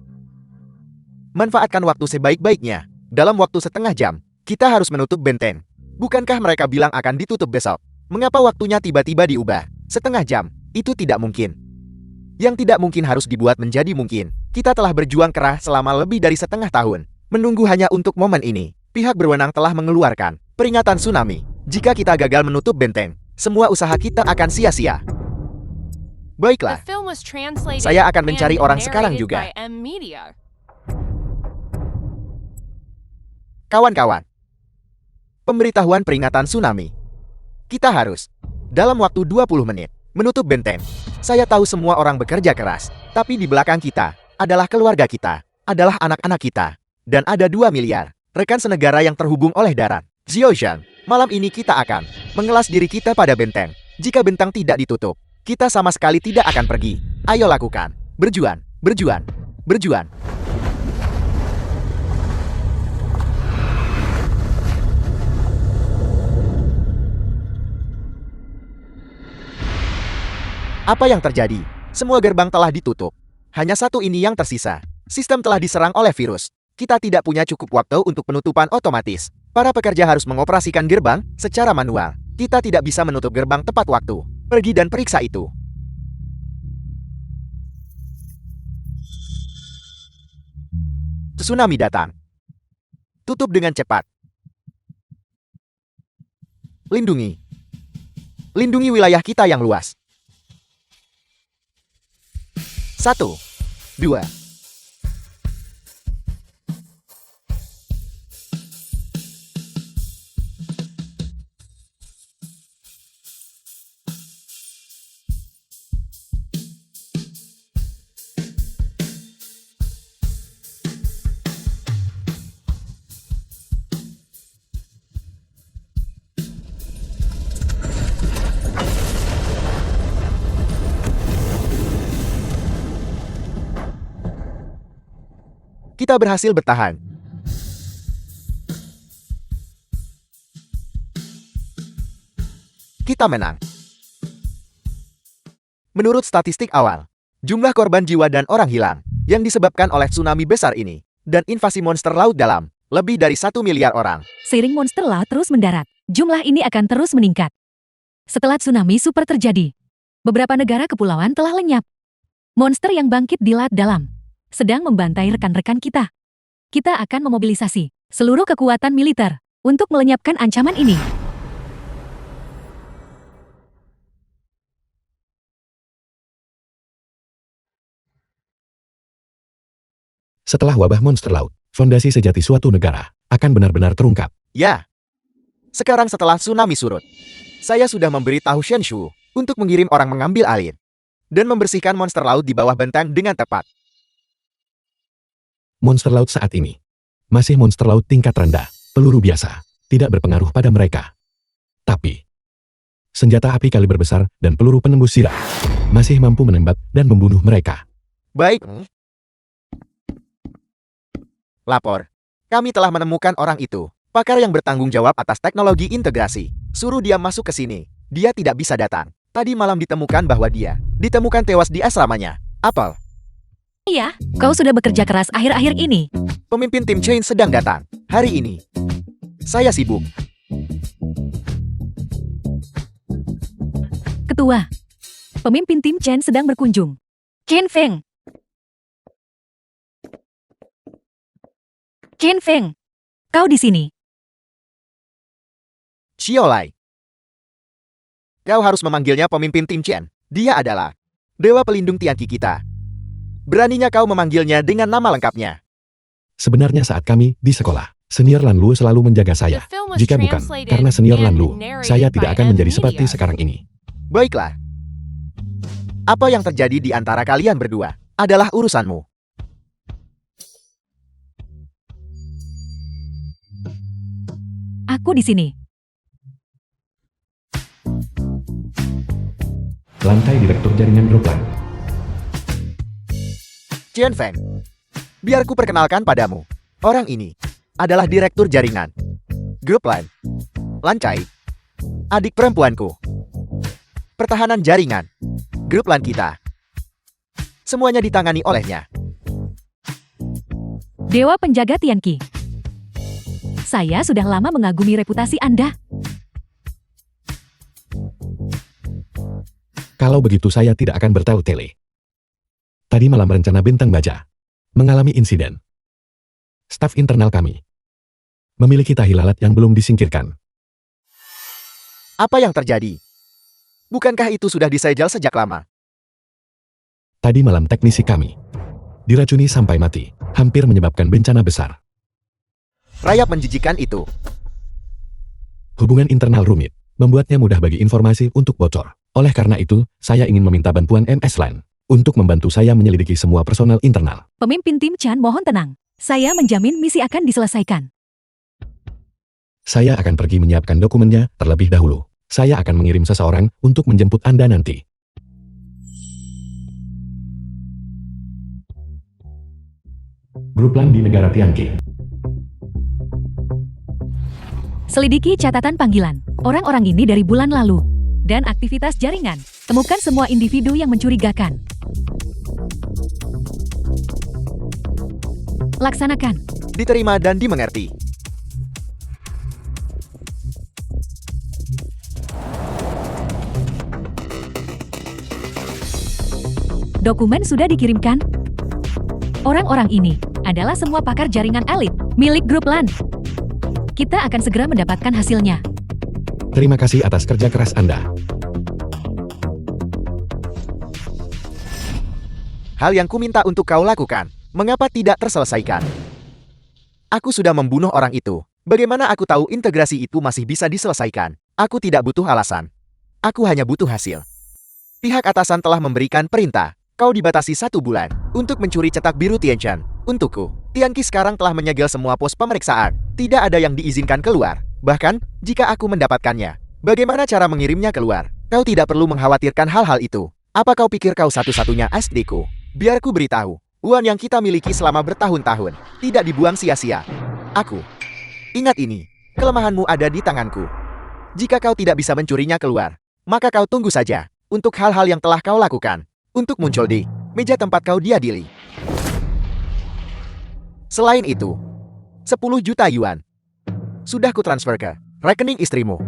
Manfaatkan waktu sebaik-baiknya. Dalam waktu setengah jam, kita harus menutup benteng. Bukankah mereka bilang akan ditutup besok? Mengapa waktunya tiba-tiba diubah? Setengah jam, itu tidak mungkin. Yang tidak mungkin harus dibuat menjadi mungkin. Kita telah berjuang keras selama lebih dari setengah tahun. Menunggu hanya untuk momen ini. Pihak berwenang telah mengeluarkan peringatan tsunami. Jika kita gagal menutup benteng, semua usaha kita akan sia-sia. The Baiklah, film was translated Saya akan mencari and orang sekarang narrated juga. by M Media. kawan-kawan. Pemberitahuan peringatan tsunami. Kita harus, dalam waktu 20 menit, menutup benteng. Saya tahu semua orang bekerja keras, tapi di belakang kita, adalah keluarga kita, adalah anak-anak kita, dan ada 2 miliar rekan senegara yang terhubung oleh darat. Zhou-Shan, malam ini kita akan mengelas diri kita pada benteng. Jika benteng tidak ditutup, kita sama sekali tidak akan pergi. Ayo lakukan. Berjuang, berjuang, berjuang. Apa yang terjadi? Semua gerbang telah ditutup. Hanya satu ini yang tersisa. Sistem telah diserang oleh virus. Kita tidak punya cukup waktu untuk penutupan otomatis. Para pekerja harus mengoperasikan gerbang secara manual. Kita tidak bisa menutup gerbang tepat waktu. Pergi dan periksa itu. Tsunami datang. Tutup dengan cepat. Lindungi. Lindungi wilayah kita yang luas. 1, 2. Kita berhasil bertahan. Kita menang. Menurut statistik awal, jumlah korban jiwa dan orang hilang yang disebabkan oleh tsunami besar ini dan invasi monster laut dalam lebih dari 1 miliar orang. Seiring monster laut terus mendarat, jumlah ini akan terus meningkat. Setelah tsunami super terjadi, beberapa negara kepulauan telah lenyap. Monster yang bangkit di laut dalam sedang membantai rekan-rekan kita. Kita akan memobilisasi seluruh kekuatan militer untuk melenyapkan ancaman ini. Setelah wabah monster laut, fondasi sejati suatu negara akan benar-benar terungkap. Ya. Sekarang setelah tsunami surut, saya sudah memberi tahu Shenshu untuk mengirim orang mengambil alih dan membersihkan monster laut di bawah bentang dengan tepat. Monster laut saat ini masih monster laut tingkat rendah, peluru biasa, tidak berpengaruh pada mereka. Tapi, senjata api kaliber besar dan peluru penembus sirah masih mampu menembak dan membunuh mereka. Baik. Lapor. Kami telah menemukan orang itu, pakar yang bertanggung jawab atas teknologi integrasi. Suruh dia masuk ke sini. Dia tidak bisa datang. Tadi malam ditemukan bahwa dia ditemukan tewas di asramanya. Apel. Iya, kau sudah bekerja keras akhir-akhir ini. Pemimpin tim Chain sedang datang. Hari ini. Saya sibuk. Ketua, pemimpin tim Chen sedang berkunjung. Chen Feng. Chen Feng, kau di sini. Xiaolai. Kau harus memanggilnya pemimpin tim Chen. Dia adalah dewa pelindung Tianqi kita. Beraninya kau memanggilnya dengan nama lengkapnya. Sebenarnya saat kami di sekolah, senior Lan Lu selalu menjaga saya. The film was Jika bukan translated karena senior Lan Lu, and narrated saya tidak by akan M menjadi Media. seperti sekarang ini. Baiklah. Apa yang terjadi di antara kalian berdua adalah urusanmu. Aku di sini. Lantai Direktur Jaringan Gruplan. Chen Feng. Biar ku perkenalkan padamu. Orang ini adalah direktur jaringan Gruplan. Lancai. Adik perempuanku. Pertahanan jaringan Gruplan kita. Semuanya ditangani olehnya. Dewa penjaga Tianqi. Saya sudah lama mengagumi reputasi Anda. Kalau begitu saya tidak akan bertele-tele. Tadi malam rencana Bintang Baja mengalami insiden. Staf internal kami memiliki tahi lalat yang belum disingkirkan. Apa yang terjadi? Bukankah itu sudah disegel sejak lama? Tadi malam teknisi kami diracuni sampai mati, hampir menyebabkan bencana besar. Rayap menjijikan itu. Hubungan internal rumit membuatnya mudah bagi informasi untuk bocor. Oleh karena itu, saya ingin meminta bantuan MS Lan untuk membantu saya menyelidiki semua personel internal. Pemimpin tim Chan mohon tenang. Saya menjamin misi akan diselesaikan. Saya akan pergi menyiapkan dokumennya terlebih dahulu. Saya akan mengirim seseorang untuk menjemput Anda nanti. Gruplan di negara Tianqi. Selidiki catatan panggilan orang-orang ini dari bulan lalu. Dan aktivitas jaringan. Temukan semua individu yang mencurigakan. Laksanakan. Diterima dan dimengerti. Dokumen sudah dikirimkan. Orang-orang ini adalah semua pakar jaringan elit milik grup LAN. Kita akan segera mendapatkan hasilnya. Terima kasih atas kerja keras Anda. Hal yang kuminta untuk kau lakukan, mengapa tidak terselesaikan? Aku sudah membunuh orang itu. Bagaimana aku tahu integrasi itu masih bisa diselesaikan? Aku tidak butuh alasan. Aku hanya butuh hasil. Pihak atasan telah memberikan perintah. Kau dibatasi 1 bulan untuk mencuri cetak biru Tianchen. Untukku, Tianqi sekarang telah menyegel semua pos pemeriksaan. Tidak ada yang diizinkan keluar. Bahkan, jika aku mendapatkannya, bagaimana cara mengirimnya keluar? Kau tidak perlu mengkhawatirkan hal-hal itu. Apa kau pikir kau satu-satunya SD-ku? Biar ku beritahu, uang yang kita miliki selama bertahun-tahun tidak dibuang sia-sia. Ingat ini, kelemahanmu ada di tanganku. Jika kau tidak bisa mencurinya keluar, maka kau tunggu saja untuk hal-hal yang telah kau lakukan untuk muncul di meja tempat kau diadili. Selain itu, 10 juta yuan sudah kutransfer ke rekening istrimu.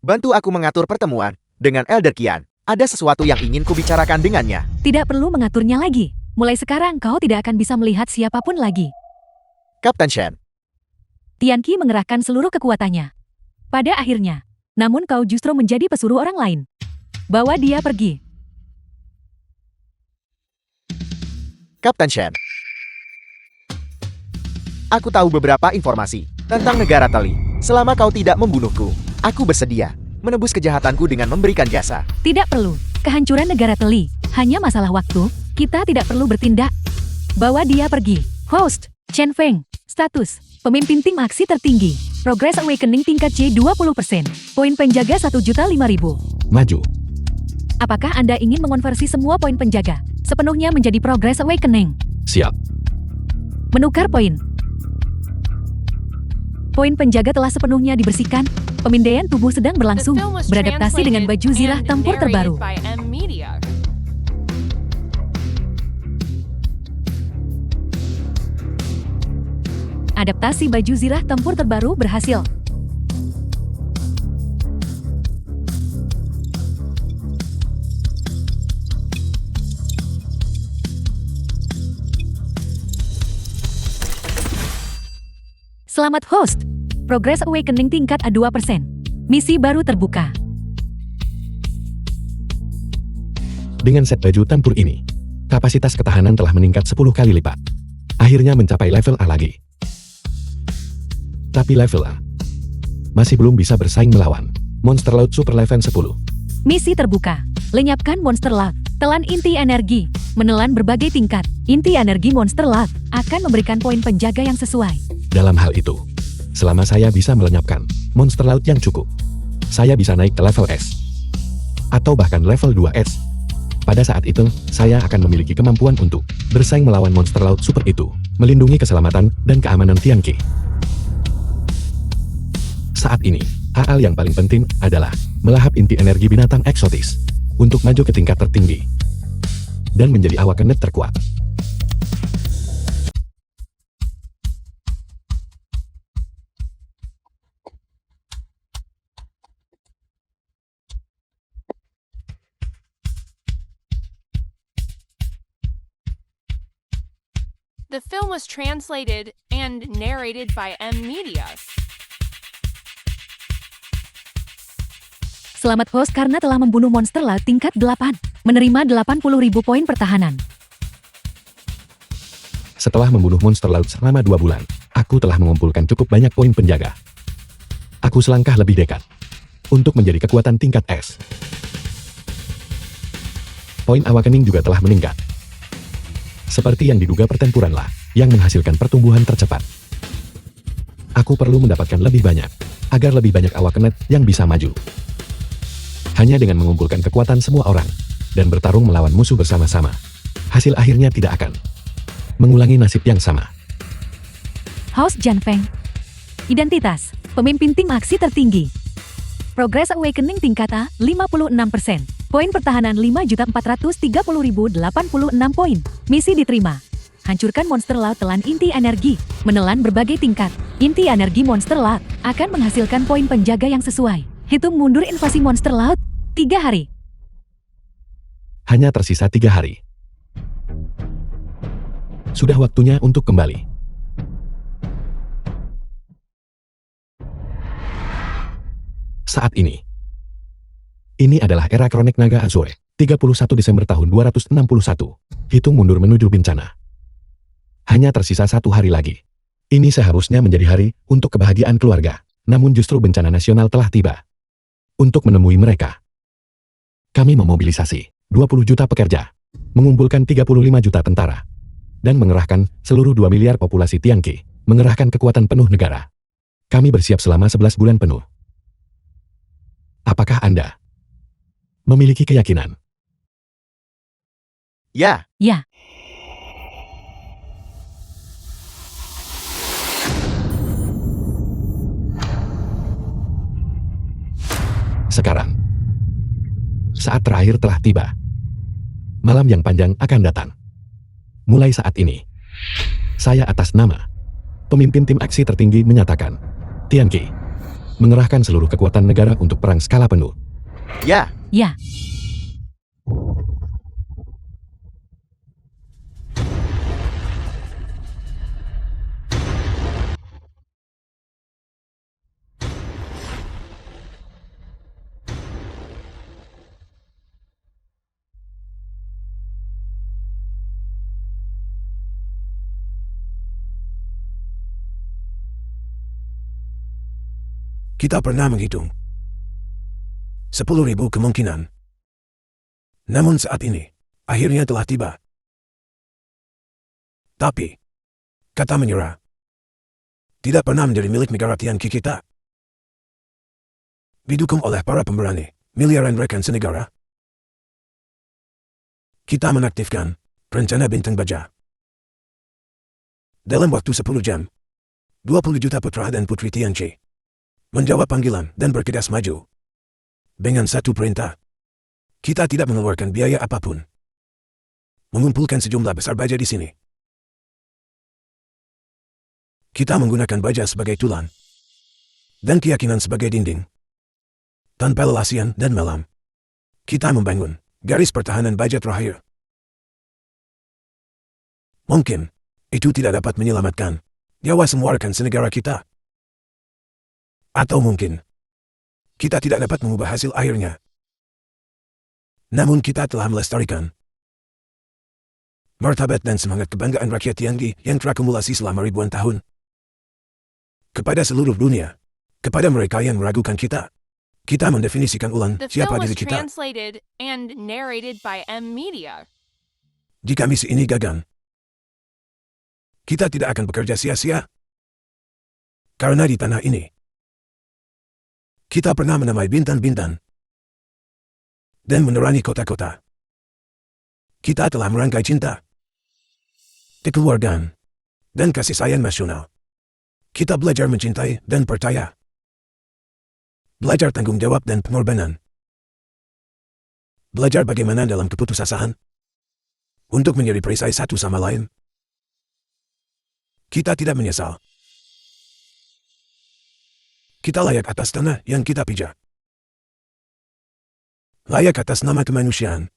Bantu aku mengatur pertemuan dengan Elder Qian. Ada sesuatu yang ingin kubicarakan dengannya. Tidak perlu mengaturnya lagi. Mulai sekarang kau tidak akan bisa melihat siapapun lagi. Kapten Shen, Tianqi mengerahkan seluruh kekuatannya. Pada akhirnya, namun kau justru menjadi pesuruh orang lain. Bawa dia pergi. Kapten Shen. Aku tahu beberapa informasi tentang negara Teli. Selama kau tidak membunuhku, aku bersedia menebus kejahatanku dengan memberikan jasa. Tidak perlu. Kehancuran negara Teli hanya masalah waktu. Kita tidak perlu bertindak. Bawa dia pergi. Host, Chen Feng. Status, pemimpin tim aksi tertinggi. Progress Awakening tingkat C20%. Poin penjaga 1.005.000. Maju. Apakah Anda ingin mengonversi semua poin penjaga sepenuhnya menjadi Progress Awakening? Siap. Menukar poin. Poin penjaga telah sepenuhnya dibersihkan. Pemindaian tubuh sedang The berlangsung. film was Beradaptasi dengan baju translated zirah and tempur narrated terbaru. by M-Media. Adaptasi baju zirah tempur terbaru berhasil. Selamat host. Progress Awakening tingkat A2%. Misi baru terbuka. Dengan set baju tempur ini, kapasitas ketahanan telah meningkat 10 kali lipat. Akhirnya mencapai level A lagi. Tapi level A masih belum bisa bersaing melawan Monster Laut Super Level 10. Misi terbuka. Lenyapkan monster laut. Telan inti energi. Menelan berbagai tingkat. Inti energi monster laut akan memberikan poin penjaga yang sesuai. Dalam hal itu, selama saya bisa melenyapkan monster laut yang cukup, saya bisa naik ke level S. Atau bahkan level 2S. Pada saat itu, saya akan memiliki kemampuan untuk bersaing melawan monster laut super itu, melindungi keselamatan dan keamanan Tianqi. Saat ini, hal yang paling penting adalah melahap inti energi binatang eksotis untuk maju ke tingkat tertinggi dan menjadi awakenet terkuat. The film was translated and narrated by M-Media. Selamat host karena telah membunuh monster laut tingkat 8. Menerima 80.000 poin pertahanan. Setelah membunuh monster laut selama 2 bulan, aku telah mengumpulkan cukup banyak poin penjaga. Aku selangkah lebih dekat untuk menjadi kekuatan tingkat S. Poin awakening juga telah meningkat. Seperti yang diduga, pertempuranlah yang menghasilkan pertumbuhan tercepat. Aku perlu mendapatkan lebih banyak, agar lebih banyak awakenet yang bisa maju. Hanya dengan mengumpulkan kekuatan semua orang, dan bertarung melawan musuh bersama-sama, hasil akhirnya tidak akan mengulangi nasib yang sama. Host Janfeng. Identitas, pemimpin tim aksi tertinggi. Progress Awakening tingkat A, 56%. Poin pertahanan 5.430.086 poin. Misi diterima. Hancurkan monster laut telan inti energi. Menelan berbagai tingkat. Inti energi monster laut akan menghasilkan poin penjaga yang sesuai. Hitung mundur invasi monster laut 3 hari. Hanya tersisa 3 hari. Sudah waktunya untuk kembali. Saat ini. Ini adalah era kronik naga Azure, 31 Desember tahun 261. Hitung mundur menuju bencana. Hanya tersisa 1 hari lagi. Ini seharusnya menjadi hari untuk kebahagiaan keluarga, namun justru bencana nasional telah tiba. Untuk menemui mereka, kami memobilisasi 20 juta pekerja, mengumpulkan 35 juta tentara, dan mengerahkan seluruh 2 miliar populasi Tianqi, mengerahkan kekuatan penuh negara. Kami bersiap selama 11 bulan penuh. Apakah Anda memiliki keyakinan? Ya, Ya, Sekarang, saat terakhir telah tiba. Malam yang panjang akan datang. Mulai saat ini, saya atas nama pemimpin tim aksi tertinggi menyatakan, Tianqi, mengerahkan seluruh kekuatan negara untuk perang skala penuh. ya. ya. Kita pernah menghitung 10.000 kemungkinan. Namun saat ini, akhirnya telah tiba. Tapi, kata menyerah tidak pernah menjadi milik negara Tianqi kita. Didukung oleh para pemberani, miliaran rekan senegara, kita menaktifkan rencana Bintang Baja. Dalam waktu 10 jam, 20 juta putra dan putri Tianqi menjawab panggilan dan bergegas maju. Dengan satu perintah, kita tidak mengeluarkan biaya apapun. Mengumpulkan sejumlah besar baja di sini. Kita menggunakan baja sebagai tulang, dan keyakinan sebagai dinding. Tanpa lelah siang dan malam, kita membangun garis pertahanan baja terakhir. Mungkin, itu tidak dapat menyelamatkan nyawa semua rekan senegara kita. Atau mungkin, kita tidak dapat mengubah hasil akhirnya. Namun kita telah melestarikan martabat dan semangat kebanggaan rakyat Tianqi yang terakumulasi selama ribuan tahun. Kepada seluruh dunia, kepada mereka yang meragukan kita mendefinisikan ulang The siapa film was diri kita. translated and narrated by M Media. Jika misi ini gagal, kita tidak akan bekerja sia-sia. Karena di tanah ini, kita pernah menamai bintang-bintang dan menerangi kota-kota. Kita telah merangkai cinta, kekeluargaan, dan kasih sayang nasional. Kita belajar mencintai dan percaya. Belajar tanggung jawab dan pengorbanan. Belajar bagaimana dalam keputusasaan untuk menjadi perisai satu sama lain. Kita tidak menyesal. Kita layak atas tanah yang kita pijak. Layak atas nama kemanusiaan.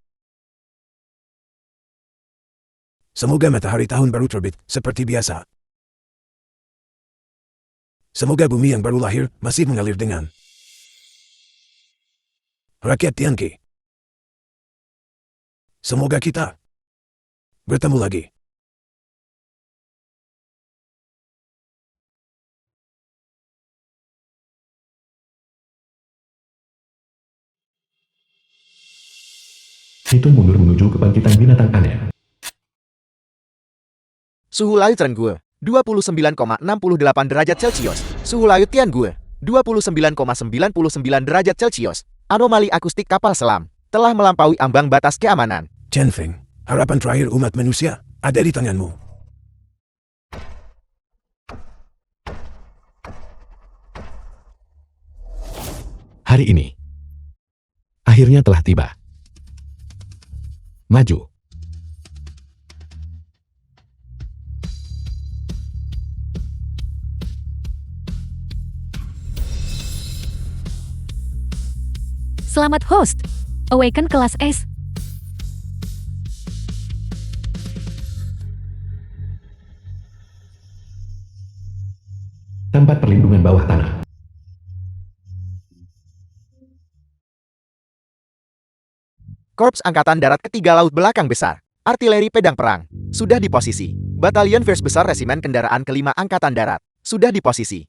Semoga matahari tahun baru terbit seperti biasa. Semoga bumi yang baru lahir masih mengalir dengan rakyat Tianqi. Semoga kita bertemu lagi. Hitung mundur menuju kebangkitan binatang aneh. Suhu laut Rengue, 29,68 derajat Celcius. Suhu laut Tiangue, 29,99 derajat Celcius. Anomali akustik kapal selam telah melampaui ambang batas keamanan. Chen Feng, harapan terakhir umat manusia ada di tanganmu. Hari ini, akhirnya telah tiba. Maju. Selamat host. Awaken kelas S. Tempat perlindungan bawah tanah. Korps Angkatan Darat Ketiga Laut Belakang Besar. Artileri pedang perang. Sudah di posisi. Batalion First Besar Resimen Kendaraan Kelima Angkatan Darat. Sudah di posisi.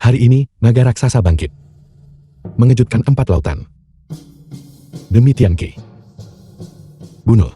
Hari ini, naga raksasa bangkit. Mengejutkan 4 lautan. Demi Tianqi. Bunuh.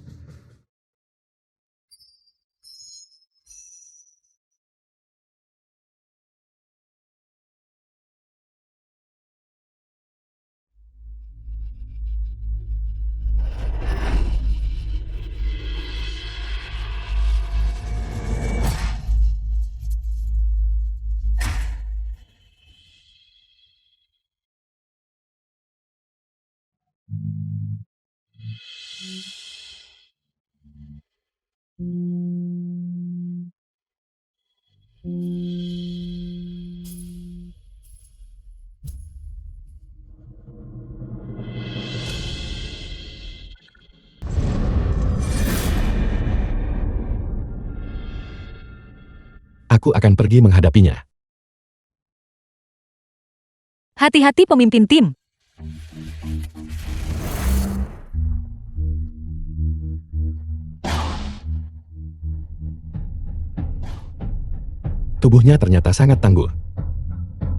Aku akan pergi menghadapinya. Hati-hati pemimpin tim. Tubuhnya ternyata sangat tangguh.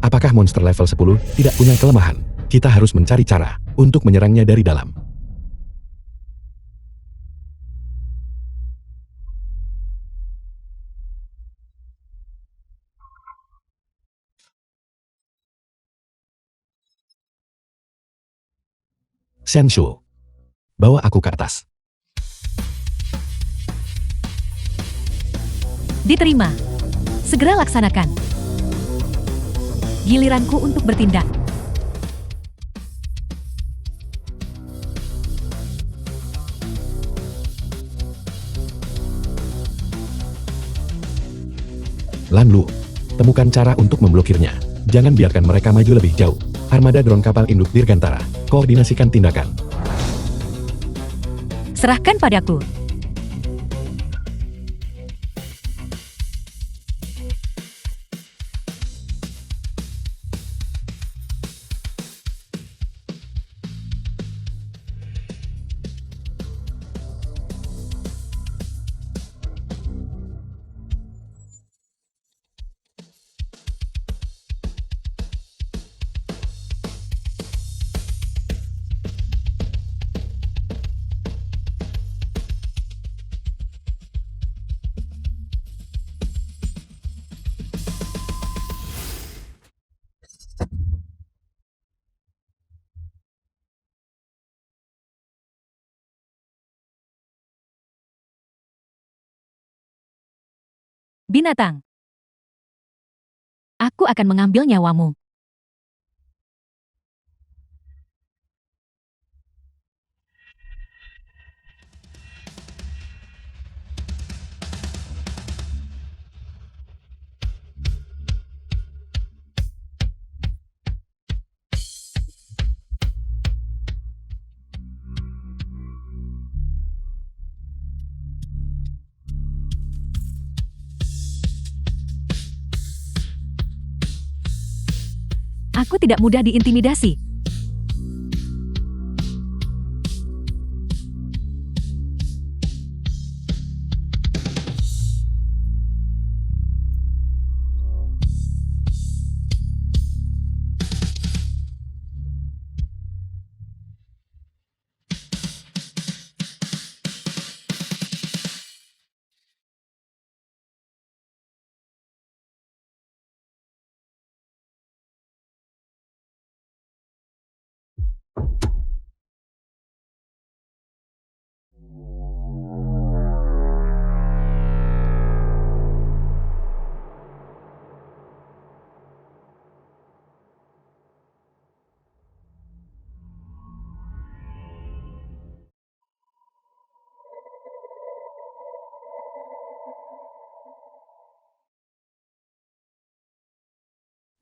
Apakah monster level 10 tidak punya kelemahan? Kita harus mencari cara untuk menyerangnya dari dalam. Senshu, bawa aku ke atas. Diterima. Segera laksanakan. Giliranku untuk bertindak. Lanlu, temukan cara untuk memblokirnya. Jangan biarkan mereka maju lebih jauh. Armada drone kapal induk Dirgantara, koordinasikan tindakan. Serahkan padaku. Binatang. Aku akan mengambil nyawamu. Aku tidak mudah diintimidasi.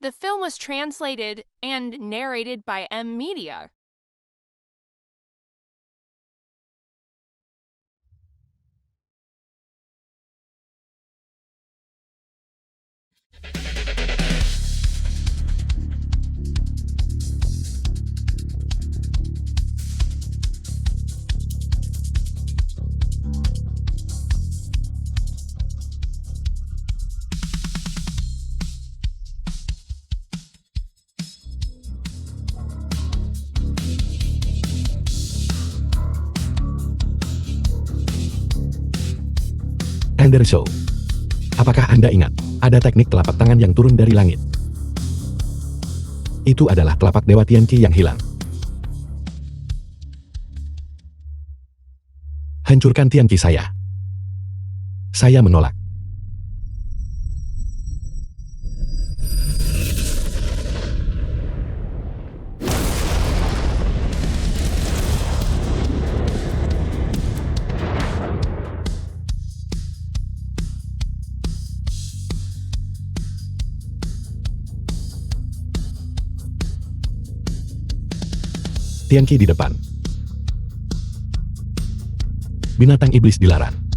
The film was translated and narrated by M Media. Ender Show. Apakah Anda ingat, ada teknik telapak tangan yang turun dari langit? Itu adalah telapak Dewa Tianqi yang hilang. Hancurkan Tianqi saya. Saya menolak. Tianqi di depan. Binatang iblis dilarang.